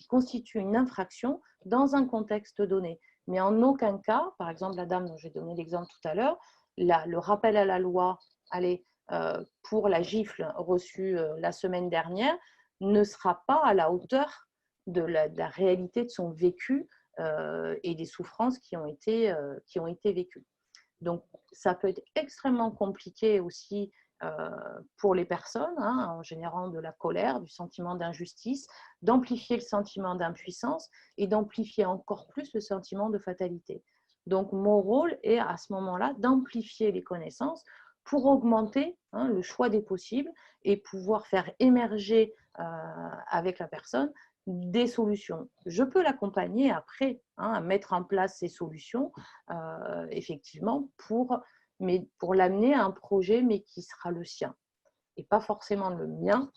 constitue une infraction dans un contexte donné. Mais en aucun cas, par exemple, la dame dont j'ai donné l'exemple tout à l'heure, le rappel à la loi, allez, pour la gifle reçue la semaine dernière, ne sera pas à la hauteur de la réalité de son vécu et des souffrances qui ont été vécues. Donc, ça peut être extrêmement compliqué aussi pour les personnes, en générant de la colère, du sentiment d'injustice, d'amplifier le sentiment d'impuissance et d'amplifier encore plus le sentiment de fatalité. Donc, mon rôle est à ce moment-là d'amplifier les connaissances pour augmenter le choix des possibles et pouvoir faire émerger avec la personne des solutions. Je peux l'accompagner après à mettre en place ces solutions, effectivement, pour l'amener à un projet, mais qui sera le sien et pas forcément le mien,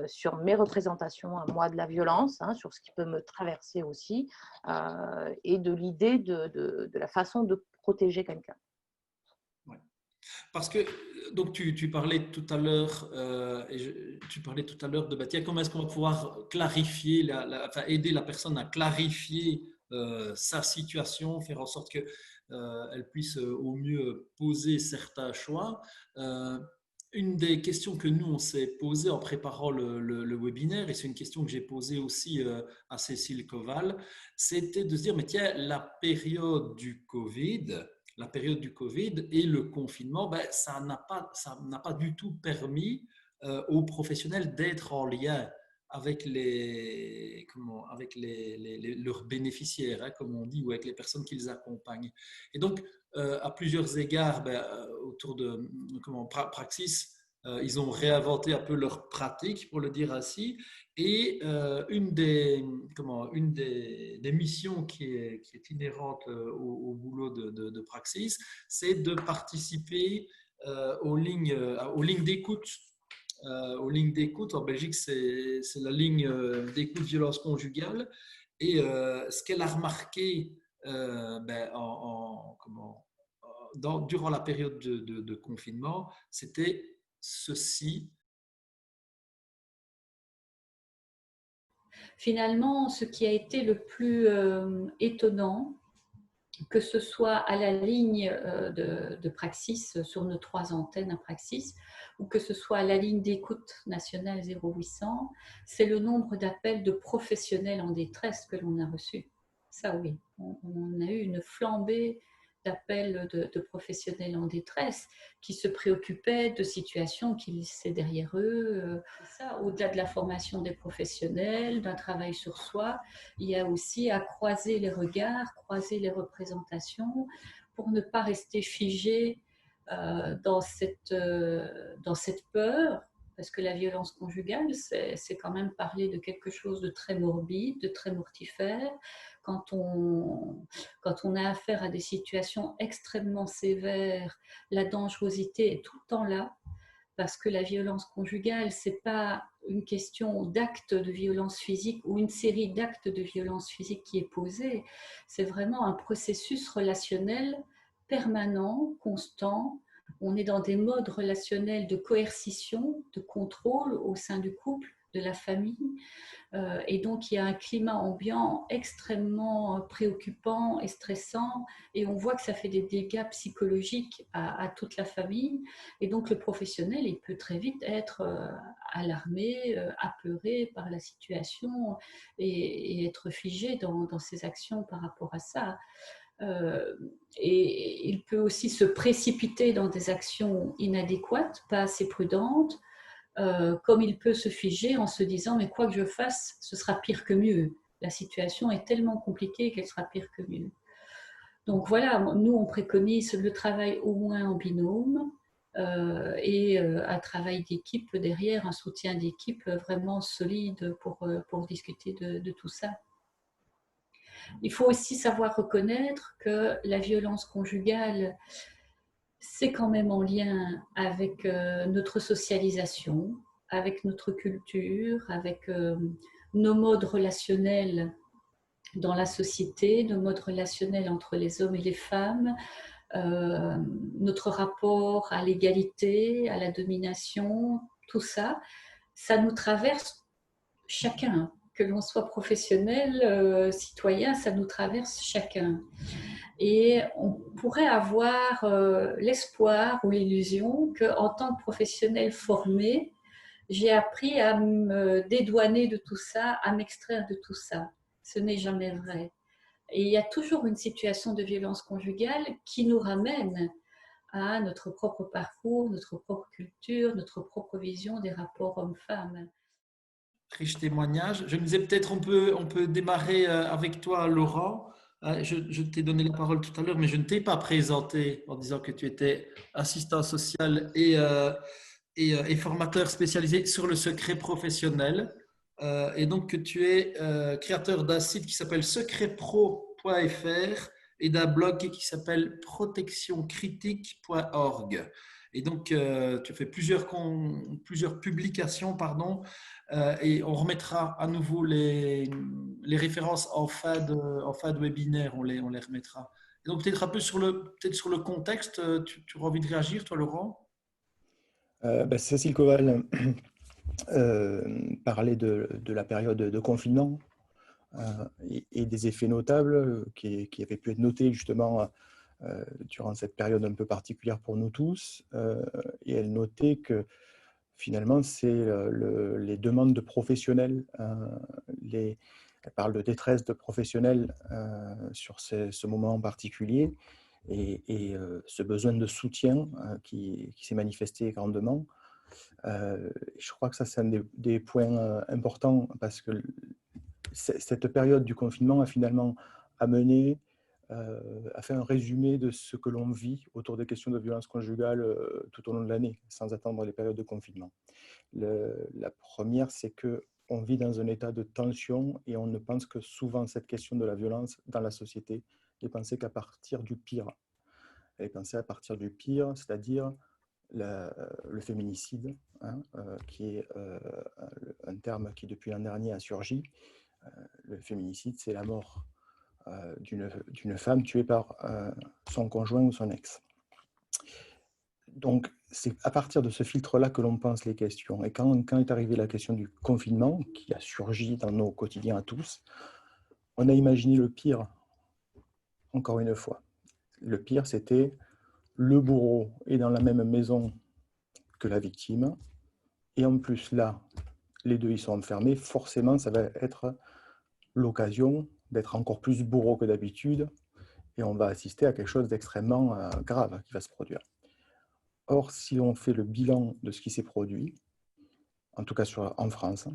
sur mes représentations à moi de la violence, sur ce qui peut me traverser aussi, et de l'idée de la façon de protéger quelqu'un. Ouais. Parce que donc tu parlais tout à l'heure tu parlais tout à l'heure de tiens, comment est-ce qu'on va pouvoir clarifier enfin, aider la personne à clarifier sa situation, faire en sorte que elle puisse au mieux poser certains choix. Une des questions que nous on s'est posées en préparant le webinaire, et c'est une question que j'ai posée aussi à Cécile Koval, c'était de se dire mais tiens, la période du Covid et le confinement, ça n'a pas du tout permis aux professionnels d'être en lien avec leurs bénéficiaires, comme on dit, ou avec les personnes qui les accompagnent. Et donc, à plusieurs égards, autour de Praxis, ils ont réinventé un peu leur pratique, pour le dire ainsi. Et une des missions qui est inhérente au boulot de Praxis, c'est de participer aux lignes d'écoute. Aux lignes d'écoute, en Belgique, c'est la ligne d'écoute violence conjugale. Et ce qu'elle a remarqué durant la période de confinement, c'était ceci. Finalement, ce qui a été le plus étonnant, que ce soit à la ligne de Praxis, sur nos 3 antennes à Praxis, ou que ce soit à la ligne d'écoute nationale 0800, c'est le nombre d'appels de professionnels en détresse que l'on a reçus. Ça oui, on a eu une flambée d'appels de professionnels en détresse qui se préoccupaient de situations qu'ils laissaient derrière eux. Ça, au-delà de la formation des professionnels, d'un travail sur soi, il y a aussi à croiser les regards, croiser les représentations pour ne pas rester figé dans cette peur, parce que la violence conjugale, c'est quand même parler de quelque chose de très morbide, de très mortifère. Quand on a affaire à des situations extrêmement sévères, la dangerosité est tout le temps là, parce que la violence conjugale, ce n'est pas une question d'acte de violence physique ou une série d'actes de violence physique qui est posée, c'est vraiment un processus relationnel permanent, constant. On est dans des modes relationnels de coercition, de contrôle au sein du couple, de la famille. Et donc, il y a un climat ambiant extrêmement préoccupant et stressant. Et on voit que ça fait des dégâts psychologiques à toute la famille. Et donc, le professionnel, il peut très vite être alarmé, apeuré par la situation et être figé dans ses actions par rapport à ça. Et il peut aussi se précipiter dans des actions inadéquates, pas assez prudentes, comme il peut se figer en se disant mais quoi que je fasse, ce sera pire que mieux. La situation est tellement compliquée qu'elle sera pire que mieux. Donc voilà, nous on préconise le travail au moins en binôme et un travail d'équipe derrière, un soutien d'équipe vraiment solide pour discuter de tout ça. Il faut aussi savoir reconnaître que la violence conjugale, c'est quand même en lien avec notre socialisation, avec notre culture, avec nos modes relationnels dans la société, nos modes relationnels entre les hommes et les femmes, notre rapport à l'égalité, à la domination, tout ça, ça nous traverse chacun. Que l'on soit professionnel, citoyen, ça nous traverse chacun. Et on pourrait avoir l'espoir ou l'illusion qu'en tant que professionnel formé, j'ai appris à me dédouaner de tout ça, à m'extraire de tout ça. Ce n'est jamais vrai. Et il y a toujours une situation de violence conjugale qui nous ramène à notre propre parcours, notre propre culture, notre propre vision des rapports hommes-femmes. Riche témoignage. Je me disais peut-être on peut démarrer avec toi, Laurent. Je t'ai donné la parole tout à l'heure, mais je ne t'ai pas présenté en disant que tu étais assistant social et formateur spécialisé sur le secret professionnel. Et donc que tu es créateur d'un site qui s'appelle secretpro.fr et d'un blog qui s'appelle protectioncritique.org. Et donc, tu as fait plusieurs publications, pardon, et on remettra à nouveau les références en fin de webinaire, on les remettra. Et donc, peut-être un peu peut-être sur le contexte, tu auras envie de réagir, toi, Laurent? Cécile Coval parlait de la période de confinement et des effets notables qui avaient pu être notés justement durant cette période un peu particulière pour nous tous. Et elle notait que finalement, c'est les demandes de professionnels, elle parle de détresse de professionnels sur ce moment en particulier et ce besoin de soutien qui s'est manifesté grandement. Je crois que ça, c'est un des points importants parce que cette période du confinement a finalement amené a fait un résumé de ce que l'on vit autour des questions de violence conjugale tout au long de l'année, sans attendre les périodes de confinement. La première, c'est qu'on vit dans un état de tension et on ne pense que souvent cette question de la violence dans la société n'est pensée qu'à partir du pire. Elle est pensée à partir du pire, c'est-à-dire le féminicide, hein, qui est un terme qui depuis l'an dernier a surgi. Le féminicide, c'est la mort d'une femme tuée par son conjoint ou son ex. Donc, c'est à partir de ce filtre-là que l'on pense les questions. Et quand est arrivée la question du confinement, qui a surgi dans nos quotidiens à tous, on a imaginé le pire, encore une fois. Le pire, c'était le bourreau est dans la même maison que la victime, et en plus, là, les deux, ils sont enfermés, forcément, ça va être l'occasion d'être encore plus bourreau que d'habitude, et on va assister à quelque chose d'extrêmement grave qui va se produire. Or, si on fait le bilan de ce qui s'est produit, en tout cas en France,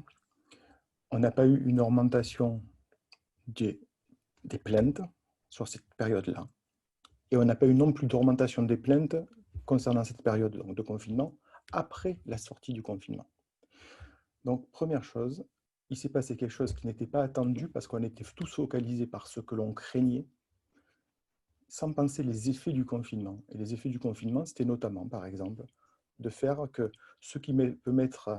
on n'a pas eu une augmentation des plaintes sur cette période-là. Et on n'a pas eu non plus d'augmentation des plaintes concernant cette période donc, de confinement après la sortie du confinement. Donc, première chose, il s'est passé quelque chose qui n'était pas attendu parce qu'on était tous focalisés par ce que l'on craignait, sans penser les effets du confinement. Et les effets du confinement, c'était notamment, par exemple, de faire que ce qui peut mettre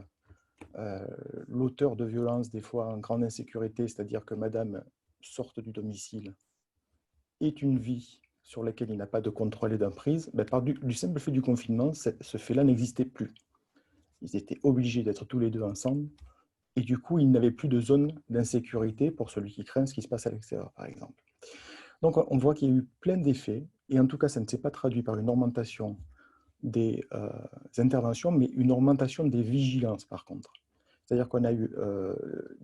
l'auteur de violence, des fois en grande insécurité, c'est-à-dire que madame sorte du domicile, est une vie sur laquelle il n'a pas de contrôle et d'emprise, par du simple fait du confinement, ce fait-là n'existait plus. Ils étaient obligés d'être tous les deux ensemble, et du coup, il n'avait plus de zone d'insécurité pour celui qui craint ce qui se passe à l'extérieur, par exemple. Donc, on voit qu'il y a eu plein d'effets, et en tout cas, ça ne s'est pas traduit par une augmentation des interventions, mais une augmentation des vigilances, par contre. C'est-à-dire qu'on a eu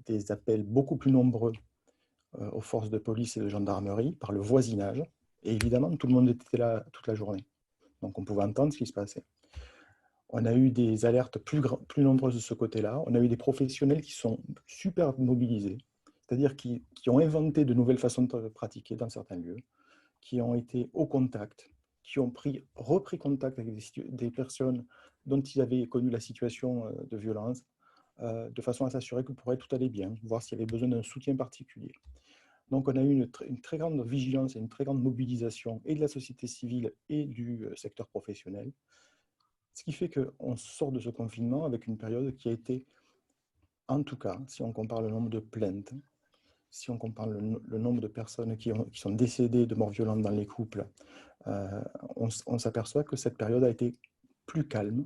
des appels beaucoup plus nombreux aux forces de police et de gendarmerie par le voisinage, et évidemment, tout le monde était là toute la journée. Donc, on pouvait entendre ce qui se passait. On a eu des alertes plus nombreuses de ce côté-là. On a eu des professionnels qui sont super mobilisés, c'est-à-dire qui ont inventé de nouvelles façons de pratiquer dans certains lieux, qui ont été au contact, qui ont repris contact avec des personnes dont ils avaient connu la situation de violence, de façon à s'assurer que pour elles, tout allait bien, voir s'il y avait besoin d'un soutien particulier. Donc, on a eu une très grande vigilance et une très grande mobilisation et de la société civile et du secteur professionnel. Ce qui fait qu'on sort de ce confinement avec une période qui a été, en tout cas, si on compare le nombre de plaintes, si on compare le nombre de personnes qui sont décédées de morts violentes dans les couples, on s'aperçoit que cette période a été plus calme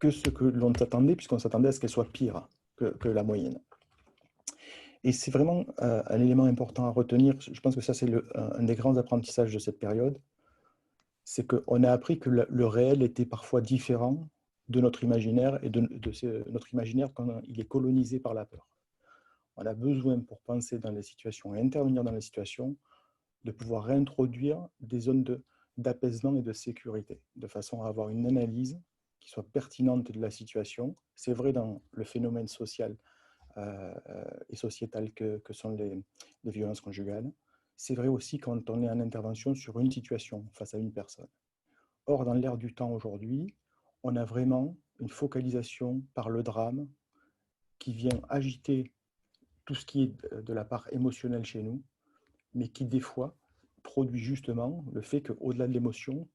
que ce que l'on s'attendait, puisqu'on s'attendait à ce qu'elle soit pire. que la moyenne. Et c'est vraiment un élément important à retenir. Je pense que ça, c'est un des grands apprentissages de cette période. C'est qu'on a appris que le réel était parfois différent de notre imaginaire et de notre imaginaire quand il est colonisé par la peur. On a besoin, pour penser dans les situations et intervenir dans les situations, de pouvoir réintroduire des zones d'apaisement et de sécurité, de façon à avoir une analyse qui soit pertinente de la situation. C'est vrai dans le phénomène social et sociétal que sont les violences conjugales. C'est vrai aussi quand on est en intervention sur une situation face à une personne. Or, dans l'ère du temps aujourd'hui, on a vraiment une focalisation par le drame qui vient agiter tout ce qui est de la part émotionnelle chez nous, mais qui des fois produit justement le fait qu'au-delà de l'émotion,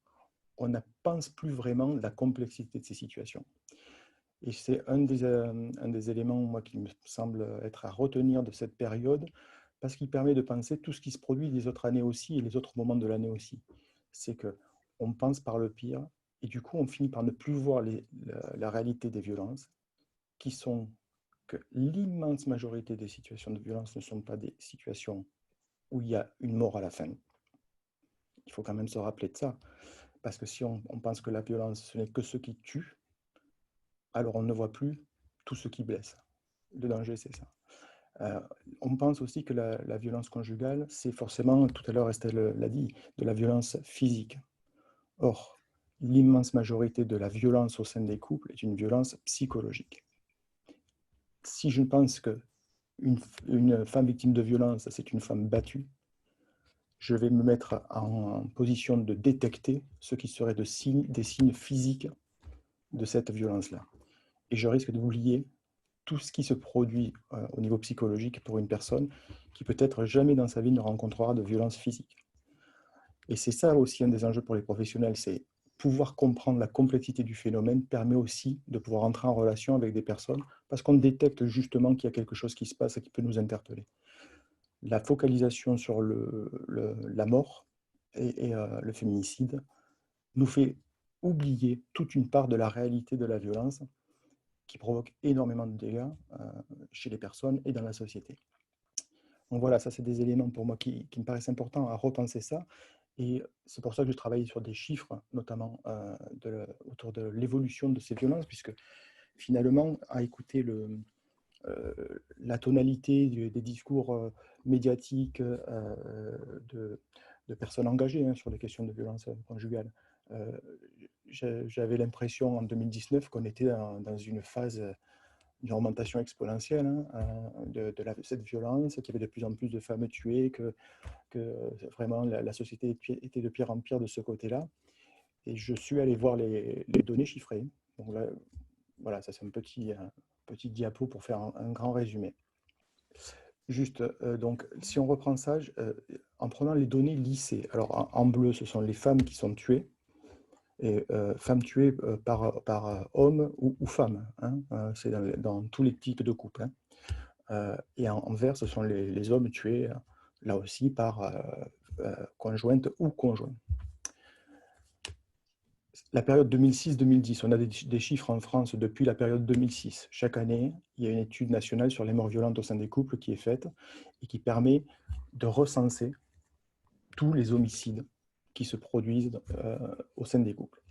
on ne pense plus vraiment la complexité de ces situations. Et c'est un des éléments, moi, qui me semble être à retenir de cette période, parce qu'il permet de penser tout ce qui se produit les autres années aussi, et les autres moments de l'année aussi. C'est qu'on pense par le pire, et du coup, on finit par ne plus voir la réalité des violences, qui sont que l'immense majorité des situations de violence ne sont pas des situations où il y a une mort à la fin. Il faut quand même se rappeler de ça, parce que si on pense que la violence, ce n'est que ce qui tue, alors on ne voit plus tout ce qui blesse. Le danger, c'est ça. On pense aussi que la violence conjugale, c'est forcément, tout à l'heure Estelle l'a dit, de la violence physique. Or, l'immense majorité de la violence au sein des couples est une violence psychologique. Si je pense qu'une femme victime de violence, c'est une femme battue, je vais me mettre en position de détecter ce qui serait des signes physiques de cette violence-là. Et je risque d'oublier tout ce qui se produit au niveau psychologique pour une personne qui peut-être jamais dans sa vie ne rencontrera de violence physique. Et c'est ça aussi un des enjeux pour les professionnels, c'est pouvoir comprendre la complexité du phénomène permet aussi de pouvoir entrer en relation avec des personnes parce qu'on détecte justement qu'il y a quelque chose qui se passe et qui peut nous interpeller. La focalisation sur la mort et le féminicide nous fait oublier toute une part de la réalité de la violence qui provoque énormément de dégâts chez les personnes et dans la société. Donc voilà, ça c'est des éléments pour moi qui me paraissent importants à repenser ça. Et c'est pour ça que je travaille sur des chiffres, notamment autour de l'évolution de ces violences, puisque finalement, à écouter la tonalité des discours médiatiques de personnes engagées sur les questions de violence conjugale, j'avais l'impression en 2019 qu'on était dans une phase d'une augmentation exponentielle de cette violence, qu'il y avait de plus en plus de femmes tuées, que vraiment la société était de pire en pire de ce côté-là. Et je suis allé voir les données chiffrées. Donc là, voilà, ça c'est un petit diapo pour faire un grand résumé. Juste, donc, si on reprend ça, en prenant les données lycées, alors en bleu, ce sont les femmes qui sont tuées, et femmes tuées par homme ou femme, c'est dans tous les types de couples. Et en vert, ce sont les hommes tués, là aussi, par conjointe ou conjoint. La période 2006-2010, on a des chiffres en France depuis la période 2006. Chaque année, il y a une étude nationale sur les morts violentes au sein des couples qui est faite et qui permet de recenser tous les homicides qui se produisent au sein des couples.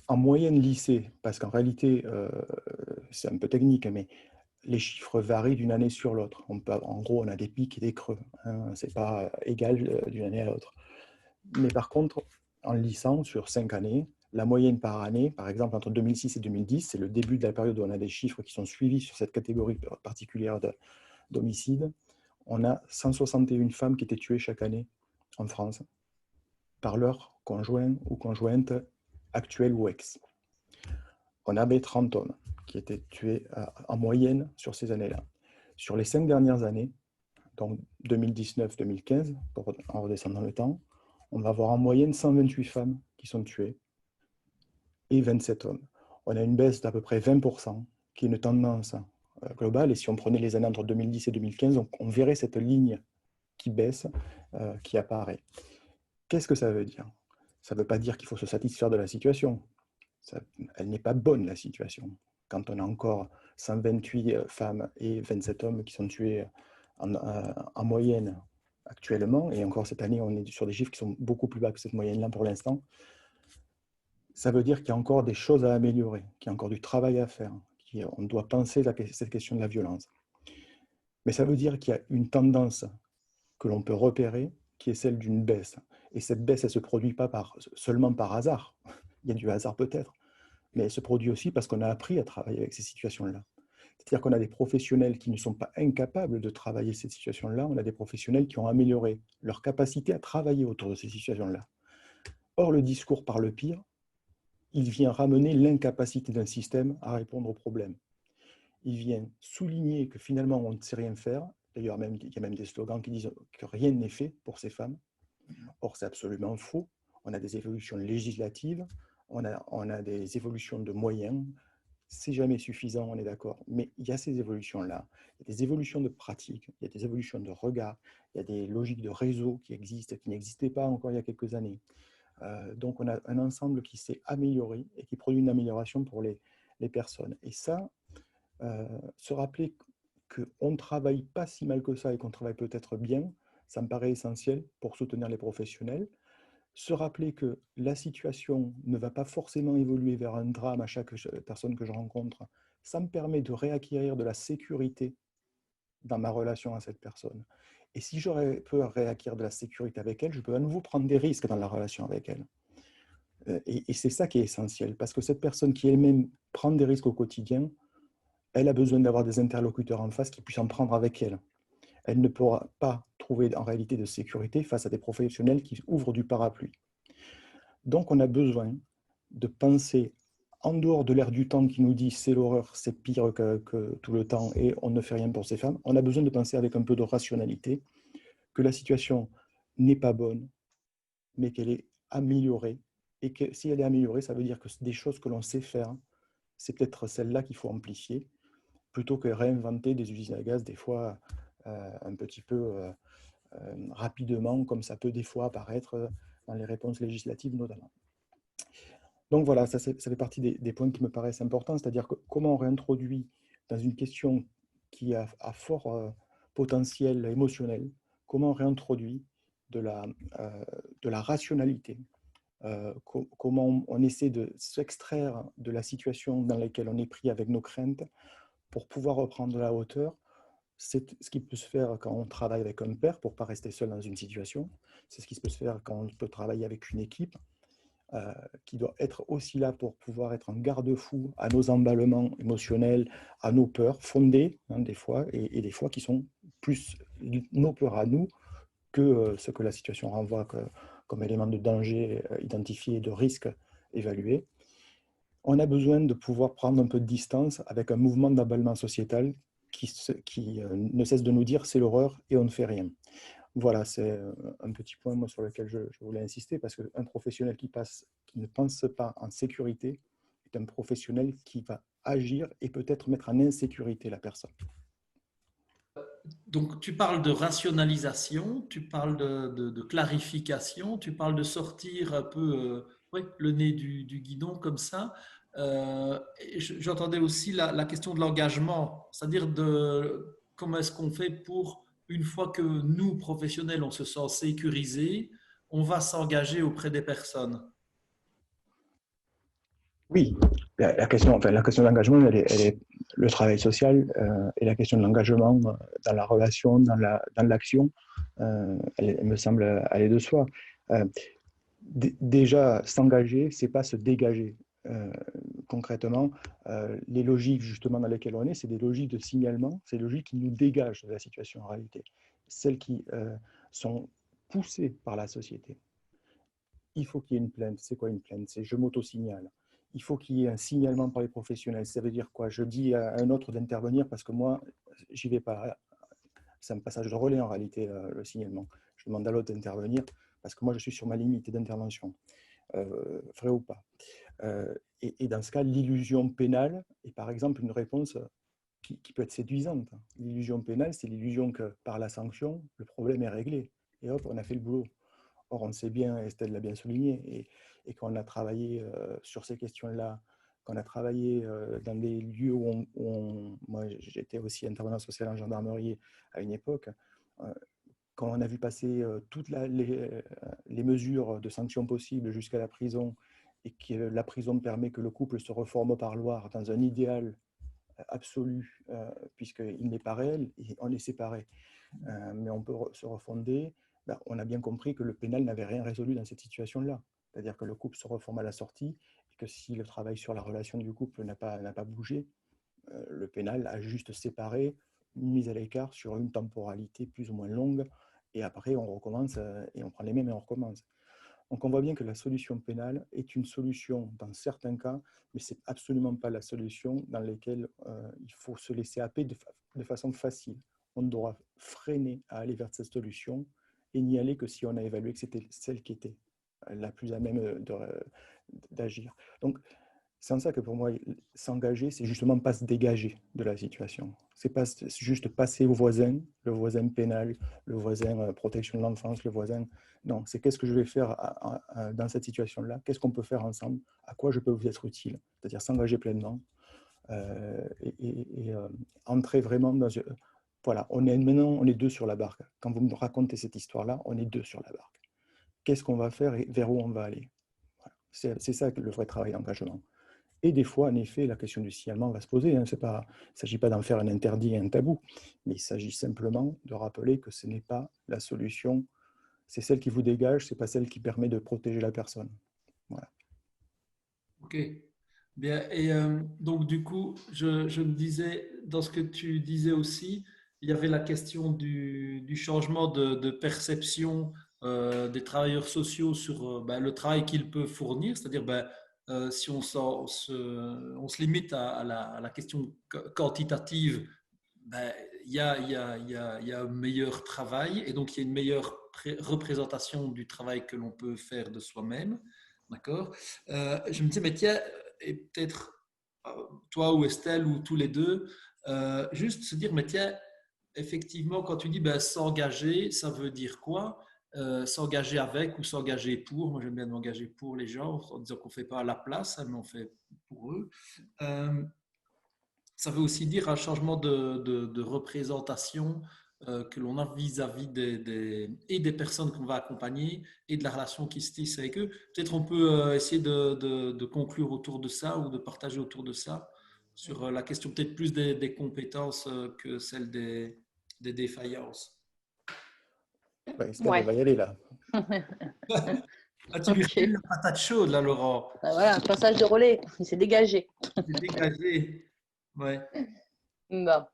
En moyenne lycée, parce qu'en réalité, c'est un peu technique, mais les chiffres varient d'une année sur l'autre. En gros, on a des pics et des creux. Ce n'est pas égal d'une année à l'autre. Mais par contre, en licence, sur 5 années, la moyenne par année, par exemple entre 2006 et 2010, c'est le début de la période où on a des chiffres qui sont suivis sur cette catégorie particulière d'homicides, on a 161 femmes qui étaient tuées chaque année en France par leur conjoint ou conjointe actuel ou ex. On avait 30 hommes qui étaient tués en moyenne sur ces années-là. Sur les 5 dernières années, donc 2019-2015, en redescendant le temps, on va avoir en moyenne 128 femmes qui sont tuées et 27 hommes. On a une baisse d'à peu près 20%, qui est une tendance globale. Et si on prenait les années entre 2010 et 2015, on verrait cette ligne qui baisse, qui apparaît. Qu'est-ce que ça veut dire? Ça ne veut pas dire qu'il faut se satisfaire de la situation. Elle n'est pas bonne, la situation. Quand on a encore 128 femmes et 27 hommes qui sont tués en moyenne actuellement, et encore cette année, on est sur des chiffres qui sont beaucoup plus bas que cette moyenne-là pour l'instant. Ça veut dire qu'il y a encore des choses à améliorer, qu'il y a encore du travail à faire, on doit penser cette question de la violence. Mais ça veut dire qu'il y a une tendance que l'on peut repérer, qui est celle d'une baisse. Et cette baisse, elle ne se produit pas seulement par hasard. Il y a du hasard peut-être, mais elle se produit aussi parce qu'on a appris à travailler avec ces situations-là. C'est-à-dire qu'on a des professionnels qui ne sont pas incapables de travailler ces situations-là, on a des professionnels qui ont amélioré leur capacité à travailler autour de ces situations-là. Or, le discours par le pire, il vient ramener l'incapacité d'un système à répondre aux problèmes. Il vient souligner que finalement, on ne sait rien faire. D'ailleurs, il y a même des slogans qui disent que rien n'est fait pour ces femmes. Or, c'est absolument faux. On a des évolutions législatives, on a des évolutions de moyens. C'est jamais suffisant, on est d'accord. Mais il y a ces évolutions-là. Il y a des évolutions de pratique, il y a des évolutions de regard, il y a des logiques de réseau qui existent, qui n'existaient pas encore il y a quelques années. Donc, on a un ensemble qui s'est amélioré et qui produit une amélioration pour les personnes. Et ça, se rappeler qu'on ne travaille pas si mal que ça et qu'on travaille peut-être bien, ça me paraît essentiel pour soutenir les professionnels. Se rappeler que la situation ne va pas forcément évoluer vers un drame à chaque personne que je rencontre, ça me permet de réacquérir de la sécurité dans ma relation à cette personne. Et si je peux réacquérir de la sécurité avec elle, je peux à nouveau prendre des risques dans la relation avec elle. Et c'est ça qui est essentiel, parce que cette personne qui elle-même prend des risques au quotidien, elle a besoin d'avoir des interlocuteurs en face qui puissent en prendre avec elle. Elle ne pourra pas trouver en réalité de sécurité face à des professionnels qui ouvrent du parapluie. Donc on a besoin de penser en dehors de l'ère du temps qui nous dit c'est l'horreur, c'est pire que tout le temps et on ne fait rien pour ces femmes. On a besoin de penser avec un peu de rationalité que la situation n'est pas bonne, mais qu'elle est améliorée. Et que si elle est améliorée, ça veut dire que des choses que l'on sait faire, c'est peut-être celles-là qu'il faut amplifier, plutôt que réinventer des usines à gaz, des fois un petit peu rapidement, comme ça peut des fois apparaître dans les réponses législatives notamment. Donc voilà, ça fait partie des points qui me paraissent importants, c'est-à-dire que comment on réintroduit dans une question qui a fort potentiel émotionnel, comment on réintroduit de la rationalité, comment on essaie de s'extraire de la situation dans laquelle on est pris avec nos craintes pour pouvoir reprendre de la hauteur. C'est ce qui peut se faire quand on travaille avec un père pour ne pas rester seul dans une situation. C'est ce qui peut se faire quand on peut travailler avec une équipe qui doit être aussi là pour pouvoir être un garde-fou à nos emballements émotionnels, à nos peurs fondées, des fois, et des fois qui sont plus nos peurs à nous que ce que la situation renvoie comme élément de danger identifié, de risque évalué. On a besoin de pouvoir prendre un peu de distance avec un mouvement d'emballement sociétal qui ne cesse de nous dire c'est l'horreur et on ne fait rien. Voilà, c'est un petit point moi, sur lequel je voulais insister, parce qu'un professionnel qui ne pense pas en sécurité est un professionnel qui va agir et peut-être mettre en insécurité la personne. Donc, tu parles de rationalisation, tu parles de clarification, tu parles de sortir un peu ouais, le nez du guidon comme ça. J'entendais aussi la question de l'engagement, c'est-à-dire de comment est-ce qu'on fait pour, une fois que nous, professionnels, on se sent sécurisés, on va s'engager auprès des personnes. Oui, la question d'engagement, elle est le travail social et la question de l'engagement dans la relation, dans l'action, elle me semble aller de soi. Déjà, s'engager, c'est pas se dégager. Concrètement, les logiques justement dans lesquelles on est, c'est des logiques de signalement, c'est des logiques qui nous dégagent de la situation en réalité, celles qui sont poussées par la société. Il faut qu'il y ait une plainte. C'est quoi une plainte? C'est je m'auto-signale. Il faut qu'il y ait un signalement par les professionnels. Ça veut dire quoi? Je dis à un autre d'intervenir parce que moi, j'y vais pas. C'est un passage de relais en réalité, le signalement. Je demande à l'autre d'intervenir parce que moi, je suis sur ma limite d'intervention. Vrai ou pas? Et dans ce cas, l'illusion pénale est par exemple une réponse qui peut être séduisante. L'illusion pénale, c'est l'illusion que par la sanction, le problème est réglé. Et hop, on a fait le boulot. Or, on sait bien, Estelle l'a bien souligné, et quand on a travaillé sur ces questions-là, quand on a travaillé dans des lieux où moi j'étais aussi intervenant social en gendarmerie à une époque, quand on a vu passer toutes les mesures de sanctions possibles jusqu'à la prison, et que la prison permet que le couple se reforme au parloir dans un idéal absolu, puisqu'il n'est pas réel, et on est séparés. Mais on peut se refonder, ben, on a bien compris que le pénal n'avait rien résolu dans cette situation-là. C'est-à-dire que le couple se reforme à la sortie, et que si le travail sur la relation du couple n'a pas bougé, le pénal a juste séparé, mis à l'écart sur une temporalité plus ou moins longue, et après on recommence, et on prend les mêmes et on recommence. Donc on voit bien que la solution pénale est une solution dans certains cas, mais ce n'est absolument pas la solution dans laquelle il faut se laisser happer de façon facile. On doit freiner à aller vers cette solution et n'y aller que si on a évalué que c'était celle qui était la plus à même d'agir. Donc c'est en ça que pour moi, s'engager, c'est justement pas se dégager de la situation. C'est pas juste passer au voisin, le voisin pénal, le voisin protection de l'enfance, le voisin. Non, c'est qu'est-ce que je vais faire dans cette situation-là, qu'est-ce qu'on peut faire ensemble, à quoi je peux vous être utile. C'est-à-dire s'engager pleinement et entrer vraiment dans. Voilà, maintenant, on est deux sur la barque. Quand vous me racontez cette histoire-là, on est deux sur la barque. Qu'est-ce qu'on va faire et vers où on va aller? Voilà. C'est ça le vrai travail d'engagement. Et des fois, en effet, la question du signalement va se poser. Hein. Il ne s'agit pas d'en faire un interdit et un tabou, mais il s'agit simplement de rappeler que ce n'est pas la solution. C'est celle qui vous dégage, ce n'est pas celle qui permet de protéger la personne. Voilà. Ok, bien. Et donc, du coup, je me disais, dans ce que tu disais aussi, il y avait la question du changement de perception des travailleurs sociaux sur ben, le travail qu'ils peuvent fournir. C'est-à-dire, ben, si on se limite à la question quantitative, ben, il y a un meilleur travail et donc il y a une meilleure représentation du travail que l'on peut faire de soi-même. D'accord. Je me disais, mais tiens, et peut-être toi ou Estelle ou tous les deux, juste se dire, mais tiens, effectivement, quand tu dis ben, s'engager, ça veut dire quoi? S'engager avec ou s'engager pour. Moi, j'aime bien m'engager pour les gens en disant qu'on ne fait pas à la place, hein, mais on fait pour eux. Euh, Ça veut aussi dire un changement de représentation que l'on a vis-à-vis et des personnes qu'on va accompagner et de la relation qui se tisse avec eux. Peut-être on peut essayer de conclure autour de ça ou de partager autour de ça sur la question peut-être plus des compétences que celle des défaillances. Bah, Estelle, elle Ouais. va y aller là. Ah, tu lui Ok. refiles la patate chaude là, Laurent. Voilà, un passage de relais, il s'est dégagé. C'est dégagé. Ouais. Bon.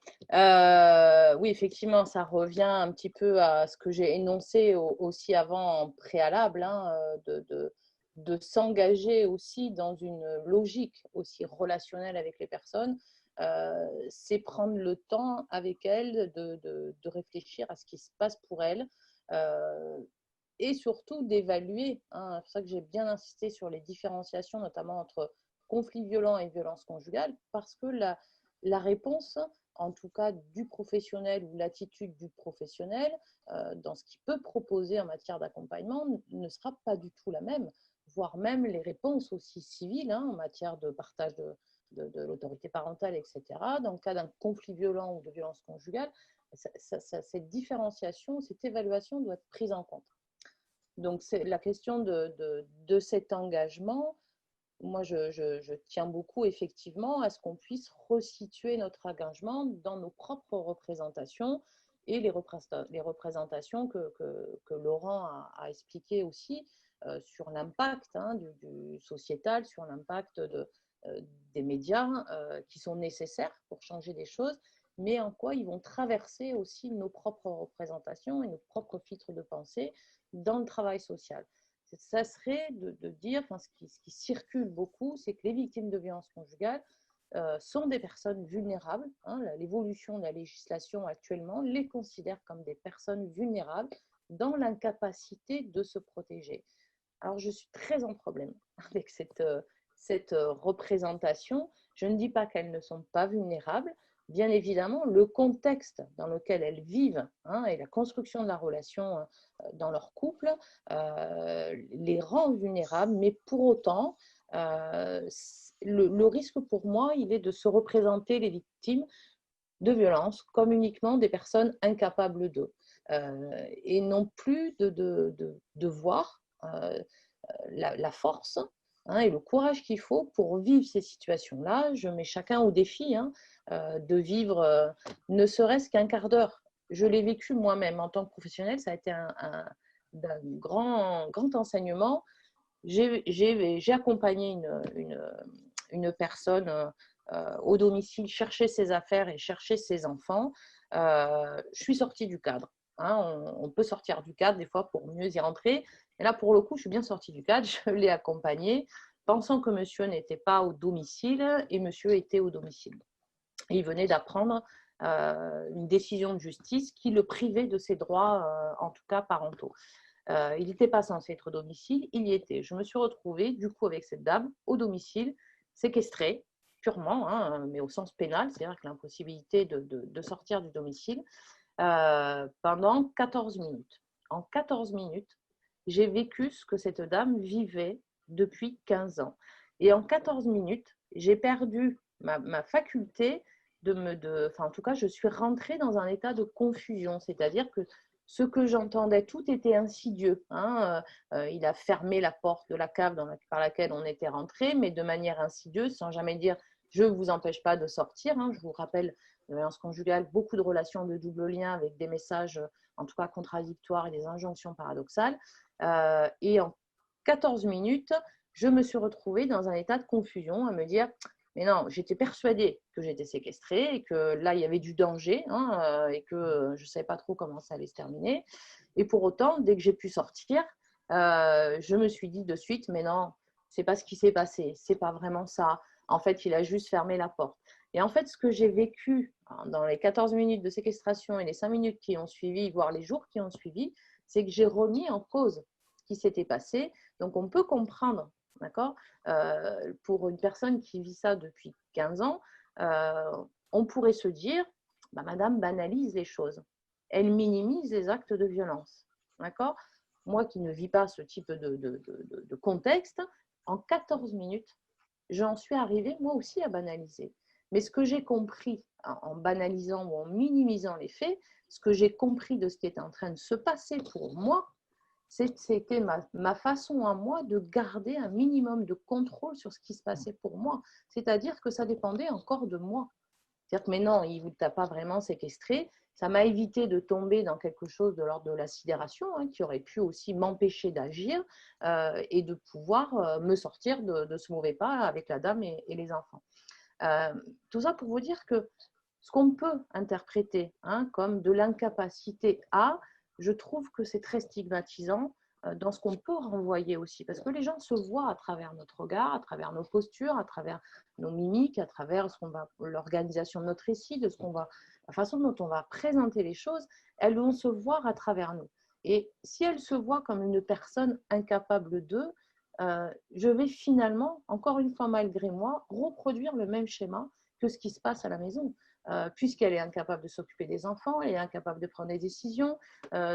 Oui, effectivement, ça revient un petit peu à ce que j'ai énoncé aussi avant en préalable, hein, de s'engager aussi dans une logique aussi relationnelle avec les personnes. C'est prendre le temps avec elles de réfléchir à ce qui se passe pour elles et surtout d'évaluer. Hein, c'est pour ça que j'ai bien insisté sur les différenciations, notamment entre conflits violents et violences conjugales, parce que la réponse, en tout cas du professionnel ou l'attitude du professionnel, dans ce qu'il peut proposer en matière d'accompagnement, ne sera pas du tout la même, voire même les réponses aussi civiles en matière de partage de l'autorité parentale, etc. Dans le cas d'un conflit violent ou de violence conjugale, cette différenciation, cette évaluation doit être prise en compte. Donc, c'est la question de cet engagement. Moi, je tiens beaucoup effectivement à ce qu'on puisse resituer notre engagement dans nos propres représentations et les représentations que Laurent a expliquées aussi sur l'impact du sociétal, sur l'impact des médias qui sont nécessaires pour changer les choses, mais en quoi ils vont traverser aussi nos propres représentations et nos propres filtres de pensée dans le travail social. Ça serait de dire, enfin, ce qui circule beaucoup, c'est que les victimes de violences conjugales sont des personnes vulnérables. L'évolution de la législation actuellement les considère comme des personnes vulnérables dans l'incapacité de se protéger. Alors, je suis très en problème avec cette représentation. Je ne dis pas qu'elles ne sont pas vulnérables. Bien évidemment, le contexte dans lequel elles vivent et la construction de la relation dans leur couple les rend vulnérables, mais pour autant, le risque pour moi, il est de se représenter les victimes de violence comme uniquement des personnes incapables d'eux. Et non plus de voir la force et le courage qu'il faut pour vivre ces situations-là. Je mets chacun au défi de vivre ne serait-ce qu'un quart d'heure. Je l'ai vécu moi-même en tant que professionnelle, ça a été d'un grand enseignement. J'ai accompagné une personne au domicile chercher ses affaires et chercher ses enfants. Je suis sortie du cadre. On peut sortir du cadre des fois pour mieux y rentrer. Et là, pour le coup, je suis bien sortie du cadre. Je l'ai accompagné, pensant que monsieur n'était pas au domicile et monsieur était au domicile. Et il venait d'apprendre une décision de justice qui le privait de ses droits, en tout cas parentaux. Il n'était pas censé être au domicile, il y était. Je me suis retrouvée, du coup, avec cette dame au domicile, séquestrée, purement, mais au sens pénal, c'est-à-dire que l'impossibilité de sortir du domicile, pendant 14 minutes. En 14 minutes, j'ai vécu ce que cette dame vivait depuis 15 ans. Et en 14 minutes, j'ai perdu ma faculté en tout cas, je suis rentrée dans un état de confusion, c'est-à-dire que ce que j'entendais, tout était insidieux. Il a fermé la porte de la cave par laquelle on était rentré, mais de manière insidieuse, sans jamais dire « je ne vous empêche pas de sortir ». Je vous rappelle, la violence conjugale, beaucoup de relations de double lien avec des messages, en tout cas contradictoires et des injonctions paradoxales. Et en 14 minutes, je me suis retrouvée dans un état de confusion, à me dire – mais non, j'étais persuadée que j'étais séquestrée et que là, il y avait du danger et que je ne savais pas trop comment ça allait se terminer. Et pour autant, dès que j'ai pu sortir, je me suis dit de suite, mais non, ce n'est pas ce qui s'est passé, ce n'est pas vraiment ça. En fait, il a juste fermé la porte. Et en fait, ce que j'ai vécu dans les 14 minutes de séquestration et les 5 minutes qui ont suivi, voire les jours qui ont suivi, c'est que j'ai remis en cause ce qui s'était passé. Donc, on peut comprendre, d'accord, pour une personne qui vit ça depuis 15 ans, on pourrait se dire, madame banalise les choses. Elle minimise les actes de violence. D'accord ? Moi qui ne vis pas ce type de contexte, en 14 minutes, j'en suis arrivée moi aussi à banaliser. Mais ce que j'ai compris en banalisant ou en minimisant les faits, ce que j'ai compris de ce qui était en train de se passer pour moi, c'était ma façon à moi de garder un minimum de contrôle sur ce qui se passait pour moi. C'est-à-dire que ça dépendait encore de moi. C'est-à-dire que, mais non, il ne t'a pas vraiment séquestré. Ça m'a évité de tomber dans quelque chose de l'ordre de la sidération, qui aurait pu aussi m'empêcher d'agir et de pouvoir me sortir de ce mauvais pas avec la dame et les enfants. Tout ça pour vous dire que ce qu'on peut interpréter comme de l'incapacité à, je trouve que c'est très stigmatisant dans ce qu'on peut renvoyer aussi, parce que les gens se voient à travers notre regard, à travers nos postures, à travers nos mimiques, à travers l'organisation de notre récit, la façon dont on va présenter les choses, elles vont se voir à travers nous. Et si elles se voient comme une personne incapable d'eux, je vais finalement, encore une fois malgré moi, reproduire le même schéma que ce qui se passe à la maison. Puisqu'elle est incapable de s'occuper des enfants, elle est incapable de prendre des décisions,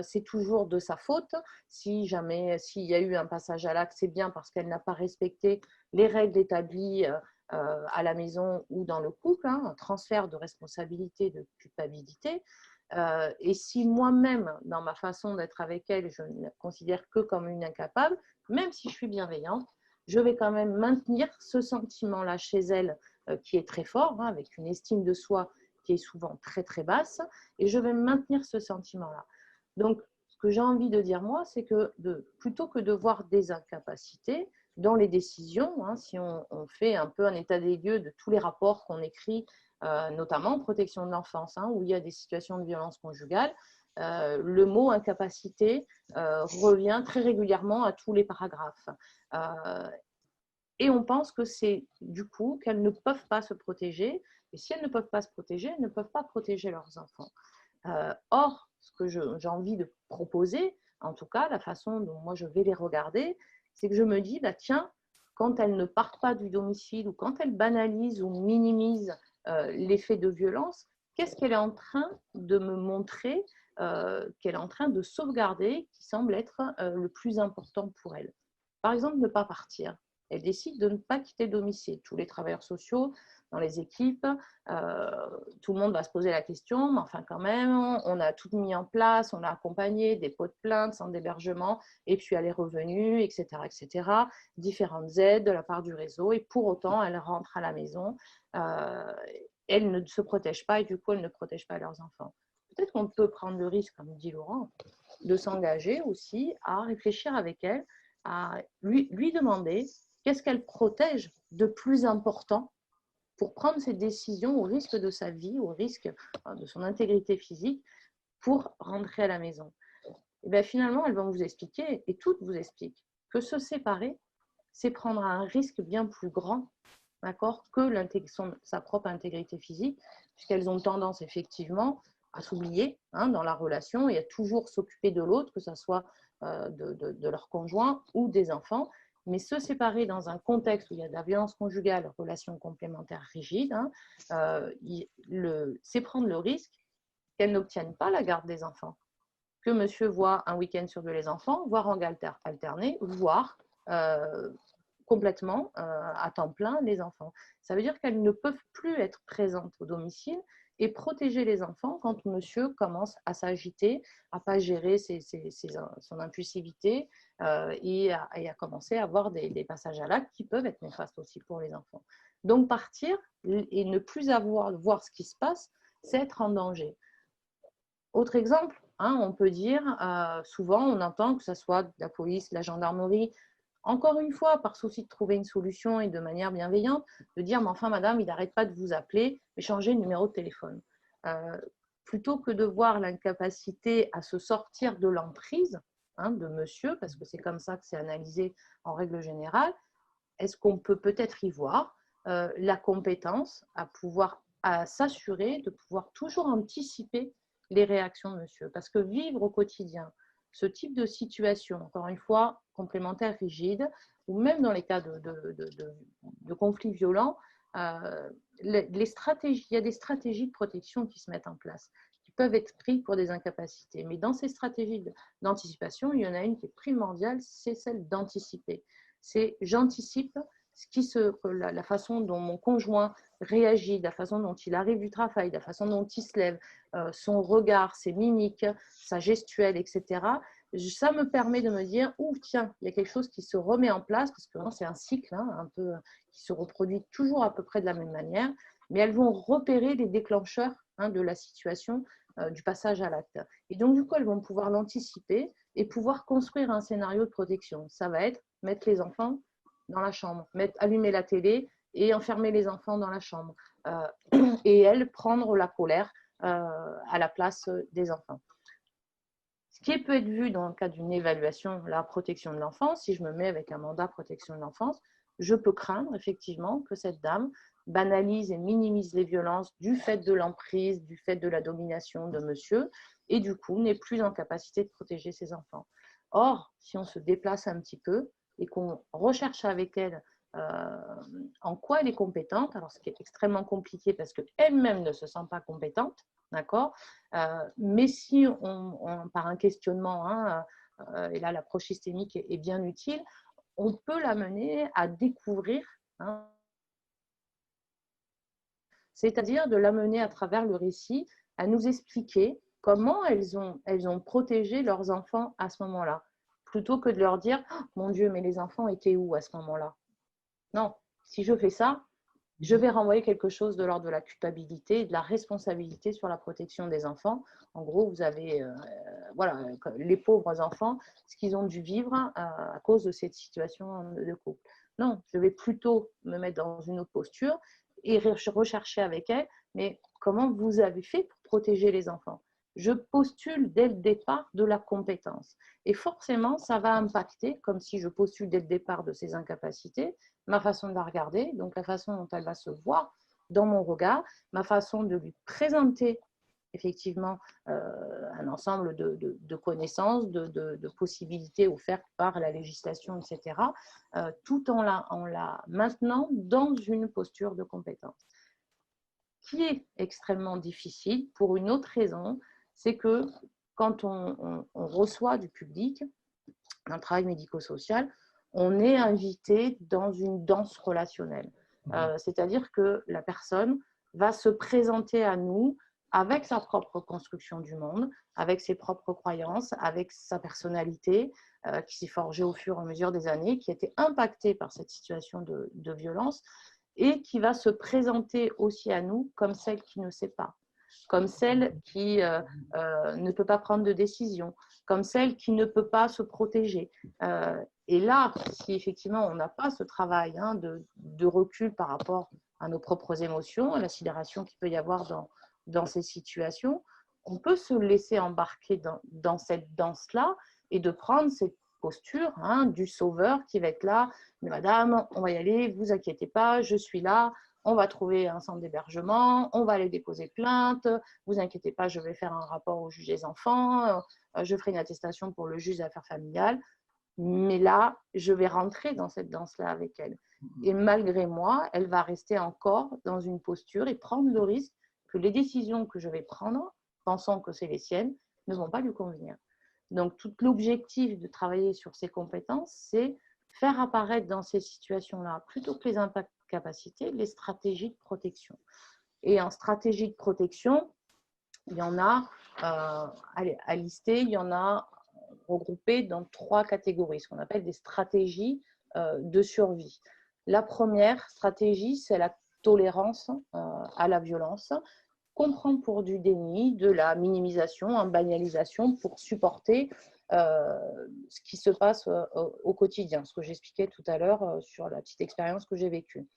c'est toujours de sa faute. S'il y a eu un passage à l'acte, c'est bien parce qu'elle n'a pas respecté les règles établies à la maison ou dans le couple, un transfert de responsabilité, de culpabilité. Et si moi-même, dans ma façon d'être avec elle, je ne la considère que comme une incapable, même si je suis bienveillante, je vais quand même maintenir ce sentiment-là chez elle qui est très fort, avec une estime de soi qui est souvent très très basse, et je vais maintenir ce sentiment-là. Donc, ce que j'ai envie de dire moi, c'est que plutôt que de voir des incapacités dans les décisions, si on fait un peu un état des lieux de tous les rapports qu'on écrit, notamment en protection de l'enfance, où il y a des situations de violence conjugale, le mot incapacité revient très régulièrement à tous les paragraphes. Et on pense que c'est du coup qu'elles ne peuvent pas se protéger. Et si elles ne peuvent pas se protéger, elles ne peuvent pas protéger leurs enfants. Or, ce que j'ai envie de proposer, en tout cas, la façon dont moi je vais les regarder, c'est que je me dis, tiens, quand elles ne partent pas du domicile ou quand elles banalisent ou minimisent l'effet de violence, qu'est-ce qu'elle est en train de me montrer, qu'elle est en train de sauvegarder, qui semble être le plus important pour elle. Par exemple, ne pas partir. Elle décide de ne pas quitter le domicile. Tous les travailleurs sociaux dans les équipes, tout le monde va se poser la question, mais enfin quand même, on a tout mis en place, on a accompagné des pots de plainte, centres d'hébergement, et puis elle est revenue, etc., différentes aides de la part du réseau, et pour autant, elle rentre à la maison, elle ne se protège pas, et du coup, elle ne protège pas leurs enfants. Peut-être qu'on peut prendre le risque, comme dit Laurent, de s'engager aussi à réfléchir avec elle, à lui demander qu'est-ce qu'elle protège de plus important pour prendre ces décisions au risque de sa vie, au risque de son intégrité physique, pour rentrer à la maison. Et bien finalement, elles vont vous expliquer, et toutes vous expliquent, que se séparer, c'est prendre un risque bien plus grand, d'accord, que sa propre intégrité physique, puisqu'elles ont tendance effectivement à s'oublier dans la relation et à toujours s'occuper de l'autre, que ce soit de leur conjoint ou des enfants. Mais se séparer dans un contexte où il y a de la violence conjugale, relations complémentaires rigides, c'est prendre le risque qu'elles n'obtiennent pas la garde des enfants, que monsieur voit un week-end sur deux les enfants, voire en garde alternée, voire complètement à temps plein les enfants. Ça veut dire qu'elles ne peuvent plus être présentes au domicile et protéger les enfants quand monsieur commence à s'agiter, à ne pas gérer son impulsivité et à commencer à avoir des passages à l'acte qui peuvent être néfastes aussi pour les enfants. Donc partir et ne plus voir ce qui se passe, c'est être en danger. Autre exemple, on peut dire, souvent on entend que ce soit la police, la gendarmerie, encore une fois, par souci de trouver une solution et de manière bienveillante, de dire, mais enfin madame, il n'arrête pas de vous appeler, mais changez le numéro de téléphone. Plutôt que de voir l'incapacité à se sortir de l'emprise de monsieur, parce que c'est comme ça que c'est analysé en règle générale, est-ce qu'on peut peut-être y voir la compétence à s'assurer de pouvoir toujours anticiper les réactions de monsieur. Parce que vivre au quotidien ce type de situation, encore une fois, complémentaire, rigide, ou même dans les cas de conflits violents, il y a des stratégies de protection qui se mettent en place, qui peuvent être prises pour des incapacités. Mais dans ces stratégies d'anticipation, il y en a une qui est primordiale, c'est celle d'anticiper. C'est j'anticipe la façon dont mon conjoint réagit, la façon dont il arrive du travail, la façon dont il se lève, son regard, ses mimiques, sa gestuelle, etc. Ça me permet de me dire, tiens, il y a quelque chose qui se remet en place, parce que c'est un cycle un peu qui se reproduit toujours à peu près de la même manière, mais elles vont repérer les déclencheurs de la situation, du passage à l'acte. Et donc, du coup, elles vont pouvoir l'anticiper et pouvoir construire un scénario de protection. Ça va être mettre les enfants dans la chambre, allumer la télé et enfermer les enfants dans la chambre. Et elles, prendre la colère à la place des enfants. Ce qui peut être vu dans le cadre d'une évaluation, la protection de l'enfance, si je me mets avec un mandat protection de l'enfance, je peux craindre effectivement que cette dame banalise et minimise les violences du fait de l'emprise, du fait de la domination de monsieur, et du coup n'est plus en capacité de protéger ses enfants. Or, si on se déplace un petit peu et qu'on recherche avec elle en quoi elle est compétente, alors ce qui est extrêmement compliqué parce qu'elle-même ne se sent pas compétente, d'accord, mais si par un questionnement, et là l'approche systémique est bien utile, on peut l'amener à découvrir, c'est-à-dire de l'amener à travers le récit à nous expliquer comment elles ont protégé leurs enfants à ce moment-là, plutôt que de leur dire oh, « Mon Dieu, mais les enfants étaient où à ce moment-là » Non, si je fais ça, je vais renvoyer quelque chose de l'ordre de la culpabilité et de la responsabilité sur la protection des enfants. En gros, vous avez les pauvres enfants, ce qu'ils ont dû vivre à cause de cette situation de couple. Non, je vais plutôt me mettre dans une autre posture et rechercher avec elle, mais comment vous avez fait pour protéger les enfants ? Je postule dès le départ de la compétence. Et forcément, ça va impacter, comme si je postule dès le départ de ses incapacités, ma façon de la regarder, donc la façon dont elle va se voir dans mon regard, ma façon de lui présenter effectivement un ensemble de connaissances, de possibilités offertes par la législation, etc., tout en la maintenant dans une posture de compétence. Qui est extrêmement difficile pour une autre raison, c'est que quand on reçoit du public, un travail médico-social, on est invité dans une danse relationnelle. C'est-à-dire que la personne va se présenter à nous avec sa propre construction du monde, avec ses propres croyances, avec sa personnalité qui s'est forgée au fur et à mesure des années, qui a été impactée par cette situation de violence et qui va se présenter aussi à nous comme celle qui ne sait pas, comme celle qui ne peut pas prendre de décision, comme celle qui ne peut pas se protéger. Et là, si effectivement on n'a pas ce travail de recul par rapport à nos propres émotions, à la sidération qu'il peut y avoir dans ces situations, on peut se laisser embarquer dans cette danse-là et de prendre cette posture du sauveur qui va être là. Mais madame, on va y aller, vous inquiétez pas, je suis là, on va trouver un centre d'hébergement, on va aller déposer plainte, vous inquiétez pas, je vais faire un rapport au juge des enfants, je ferai une attestation pour le juge des affaires familiales. Mais là, je vais rentrer dans cette danse-là avec elle. Et malgré moi, elle va rester encore dans une posture et prendre le risque que les décisions que je vais prendre, pensant que c'est les siennes, ne vont pas lui convenir. Donc, tout l'objectif de travailler sur ces compétences, c'est faire apparaître dans ces situations-là, plutôt que les incapacités, les stratégies de protection. Et en stratégie de protection, il y en a, à lister, il y en a regroupées dans 3 catégories, ce qu'on appelle des stratégies de survie. La première stratégie, c'est la tolérance à la violence, qu'on prend pour du déni, de la minimisation, en banalisation, pour supporter ce qui se passe au quotidien, ce que j'expliquais tout à l'heure sur la petite expérience que j'ai vécue.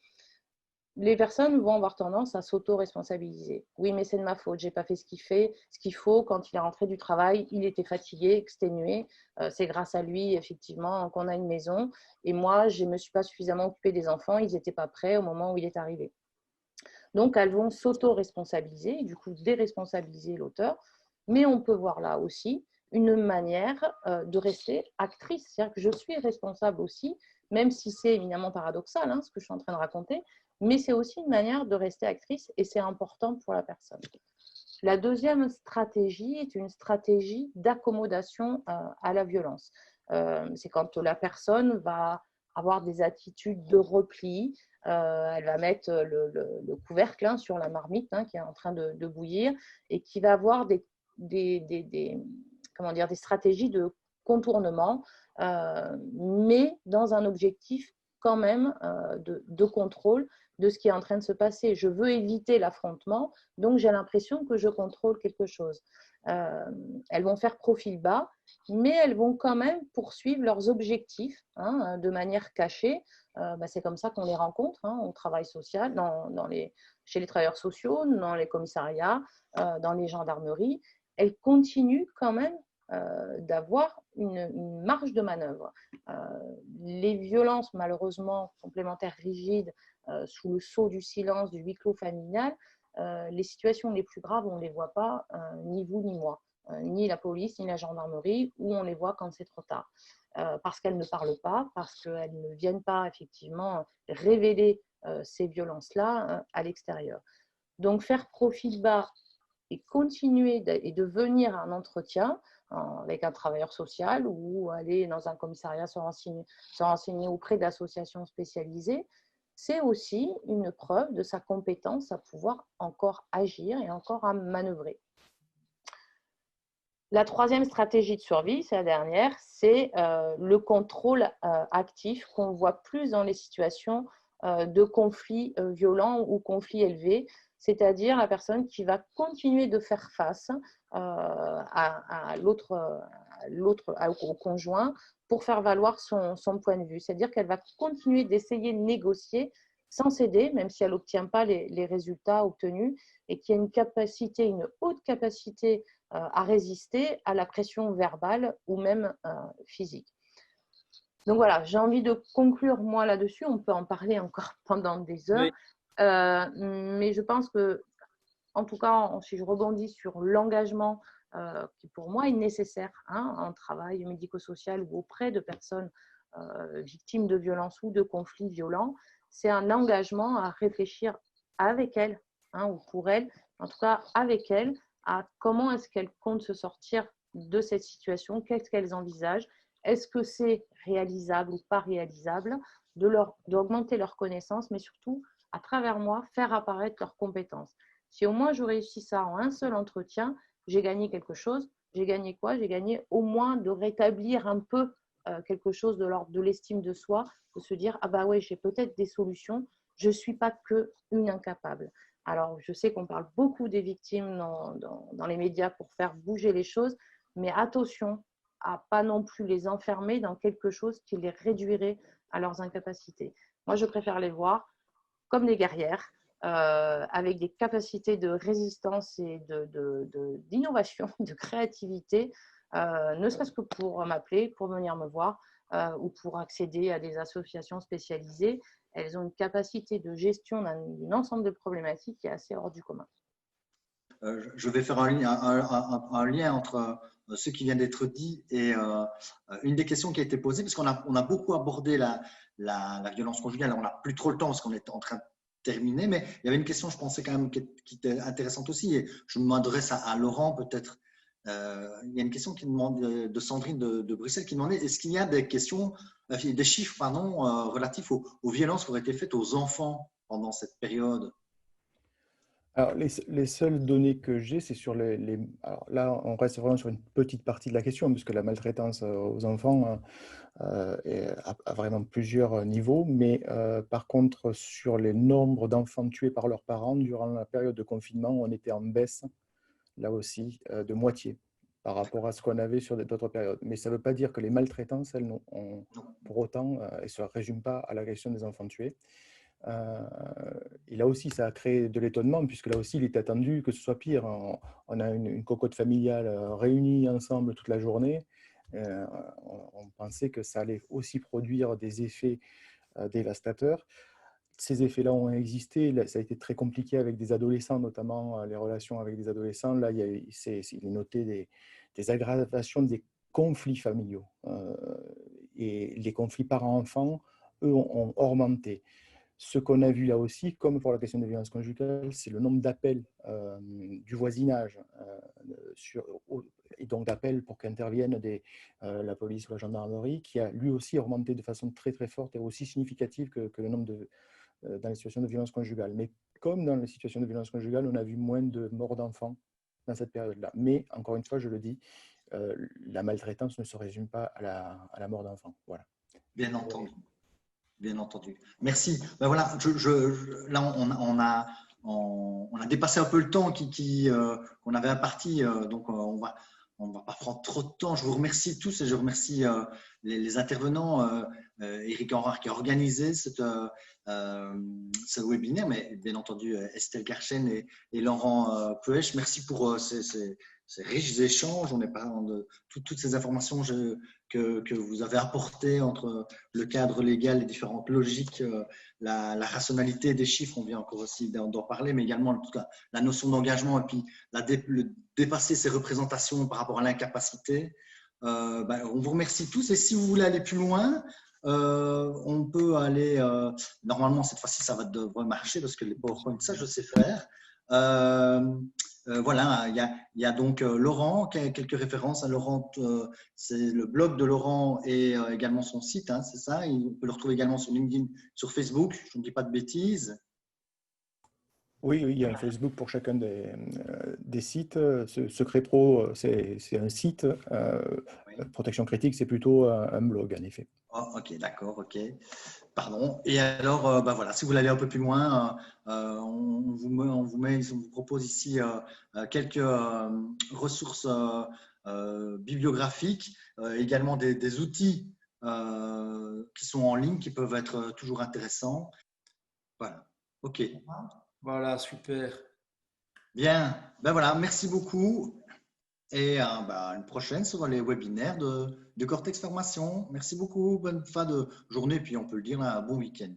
Les personnes vont avoir tendance à s'auto-responsabiliser. Oui, mais c'est de ma faute, j'ai pas fait ce qu'il faut. Quand il est rentré du travail, il était fatigué, exténué. C'est grâce à lui, effectivement, qu'on a une maison. Et moi, je ne me suis pas suffisamment occupée des enfants, ils n'étaient pas prêts au moment où il est arrivé. Donc, elles vont s'auto-responsabiliser, et du coup, déresponsabiliser l'auteur. Mais on peut voir là aussi une manière de rester actrice. C'est-à-dire que je suis responsable aussi, même si c'est évidemment paradoxal, ce que je suis en train de raconter, mais c'est aussi une manière de rester actrice et c'est important pour la personne. La deuxième stratégie est une stratégie d'accommodation à la violence. C'est quand la personne va avoir des attitudes de repli, elle va mettre le couvercle sur la marmite qui est en train de bouillir et qui va avoir des stratégies de contournement, mais dans un objectif quand même de contrôle de ce qui est en train de se passer. Je veux éviter l'affrontement, donc j'ai l'impression que je contrôle quelque chose. Elles vont faire profil bas, mais elles vont quand même poursuivre leurs objectifs de manière cachée. C'est comme ça qu'on les rencontre au travail social, chez les travailleurs sociaux, dans les commissariats, dans les gendarmeries. Elles continuent quand même d'avoir une marge de manœuvre. Les violences, malheureusement, complémentaires rigides, sous le sceau du silence, du huis clos familial, les situations les plus graves, on ne les voit pas, ni vous ni moi, ni la police, ni la gendarmerie, où on les voit quand c'est trop tard. Parce qu'elles ne parlent pas, parce qu'elles ne viennent pas effectivement révéler ces violences-là à l'extérieur. Donc faire profil bas et continuer et de venir à un entretien avec un travailleur social ou aller dans un commissariat se renseigner auprès d'associations spécialisées, c'est aussi une preuve de sa compétence à pouvoir encore agir et encore à manœuvrer. La troisième stratégie de survie, c'est la dernière, c'est le contrôle actif qu'on voit plus dans les situations de conflits violents ou conflits élevés, c'est-à-dire la personne qui va continuer de faire face au conjoint pour faire valoir son point de vue. C'est-à-dire qu'elle va continuer d'essayer de négocier sans céder, même si elle n'obtient pas les résultats obtenus, et qui a une haute capacité à résister à la pression verbale ou même physique. Donc voilà, j'ai envie de conclure moi là-dessus. On peut en parler encore pendant des heures, oui. Mais je pense que, en tout cas, si je rebondis sur l'engagement qui pour moi est nécessaire en travail médico-social ou auprès de personnes victimes de violences ou de conflits violents, c'est un engagement à réfléchir avec elles ou pour elles, en tout cas avec elles, à comment est-ce qu'elles comptent se sortir de cette situation, qu'est-ce qu'elles envisagent, est-ce que c'est réalisable ou pas réalisable, d'augmenter leurs connaissances, mais surtout à travers moi, faire apparaître leurs compétences. Si au moins je réussis ça en un seul entretien, j'ai gagné quelque chose. J'ai gagné quoi? J'ai gagné au moins de rétablir un peu quelque chose de l'ordre de l'estime de soi, de se dire, ah bah ouais, j'ai peut-être des solutions, je ne suis pas qu'une incapable. Alors, je sais qu'on parle beaucoup des victimes dans les médias pour faire bouger les choses, mais attention à pas non plus les enfermer dans quelque chose qui les réduirait à leurs incapacités. Moi, je préfère les voir comme des guerrières, avec des capacités de résistance et d'innovation, de créativité, ne serait-ce que pour m'appeler, pour venir me voir ou pour accéder à des associations spécialisées. Elles ont une capacité de gestion d'un ensemble de problématiques qui est assez hors du commun. Je vais faire un lien entre ce qui vient d'être dit et une des questions qui a été posée, parce qu'on a beaucoup abordé la violence conjugale. On n'a plus trop le temps parce qu'on est en train de terminer, mais il y avait une question, je pensais quand même, qui était intéressante aussi, et je m'adresse à Laurent peut-être. Il y a une question qui demande, de Sandrine de Bruxelles qui demandait, est-ce qu'il y a des questions, des chiffres relatifs aux violences qui auraient été faites aux enfants pendant cette période? Alors, les seules données que j'ai, c'est sur alors là, on reste vraiment sur une petite partie de la question, puisque la maltraitance aux enfants a vraiment plusieurs niveaux. Mais par contre, sur les nombres d'enfants tués par leurs parents durant la période de confinement, on était en baisse, là aussi, de moitié par rapport à ce qu'on avait sur d'autres périodes. Mais ça ne veut pas dire que les maltraitances, elles, pour autant, elles ne se résument pas à la question des enfants tués. Et là aussi, ça a créé de l'étonnement, puisque là aussi, il est attendu que ce soit pire. On a une cocotte familiale réunie ensemble toute la journée. On pensait que ça allait aussi produire des effets dévastateurs. Ces effets-là ont existé. Là, ça a été très compliqué avec des adolescents, notamment les relations avec des adolescents. Là, il est noté des aggravations des conflits familiaux. Et les conflits parents-enfants, eux, ont augmenté. Ce qu'on a vu là aussi, comme pour la question des violences conjugales, c'est le nombre d'appels du voisinage et donc d'appels pour qu'interviennent la police ou la gendarmerie, qui a lui aussi augmenté de façon très très forte et aussi significative que le nombre dans les situations de violence conjugale. Mais comme dans les situations de violence conjugale, on a vu moins de morts d'enfants dans cette période-là. Mais encore une fois, je le dis, la maltraitance ne se résume pas à la mort d'enfants. Voilà. Bien entendu. Bien entendu. Merci. Ben voilà, là, on a dépassé un peu le temps qu'on avait imparti, donc on va pas prendre trop de temps. Je vous remercie tous et je remercie les intervenants, Eric Henrard qui a organisé ce webinaire, mais bien entendu Estelle Garchen et Laurent Puech. Merci pour ces riches échanges. On est parlant de toutes ces informations que vous avez apportées entre le cadre légal, les différentes logiques, la rationalité des chiffres, on vient encore aussi d'en parler, mais également en tout cas, la notion d'engagement et puis dépasser ces représentations par rapport à l'incapacité. On vous remercie tous et si vous voulez aller plus loin, on peut aller, normalement cette fois-ci ça devrait marcher parce que les PowerPoint, ça je sais faire. Voilà, il y a donc Laurent qui a quelques références à Laurent, c'est le blog de Laurent et également son site, hein, c'est ça. On peut le retrouver également sur LinkedIn, sur Facebook, je ne dis pas de bêtises. Oui, il y a un Facebook pour chacun des sites. Secret Pro, c'est un site. Oui. Protection critique, c'est plutôt un blog, en effet. Oh, ok, d'accord, ok. Pardon. Et alors, voilà, si vous voulez aller un peu plus loin, on vous propose ici quelques ressources bibliographiques, également des outils qui sont en ligne, qui peuvent être toujours intéressants. Voilà, ok. Voilà, super. Bien, voilà, merci beaucoup. Et une prochaine sur les webinaires de Cortex Formation. Merci beaucoup, bonne fin de journée, puis on peut le dire, un bon week-end.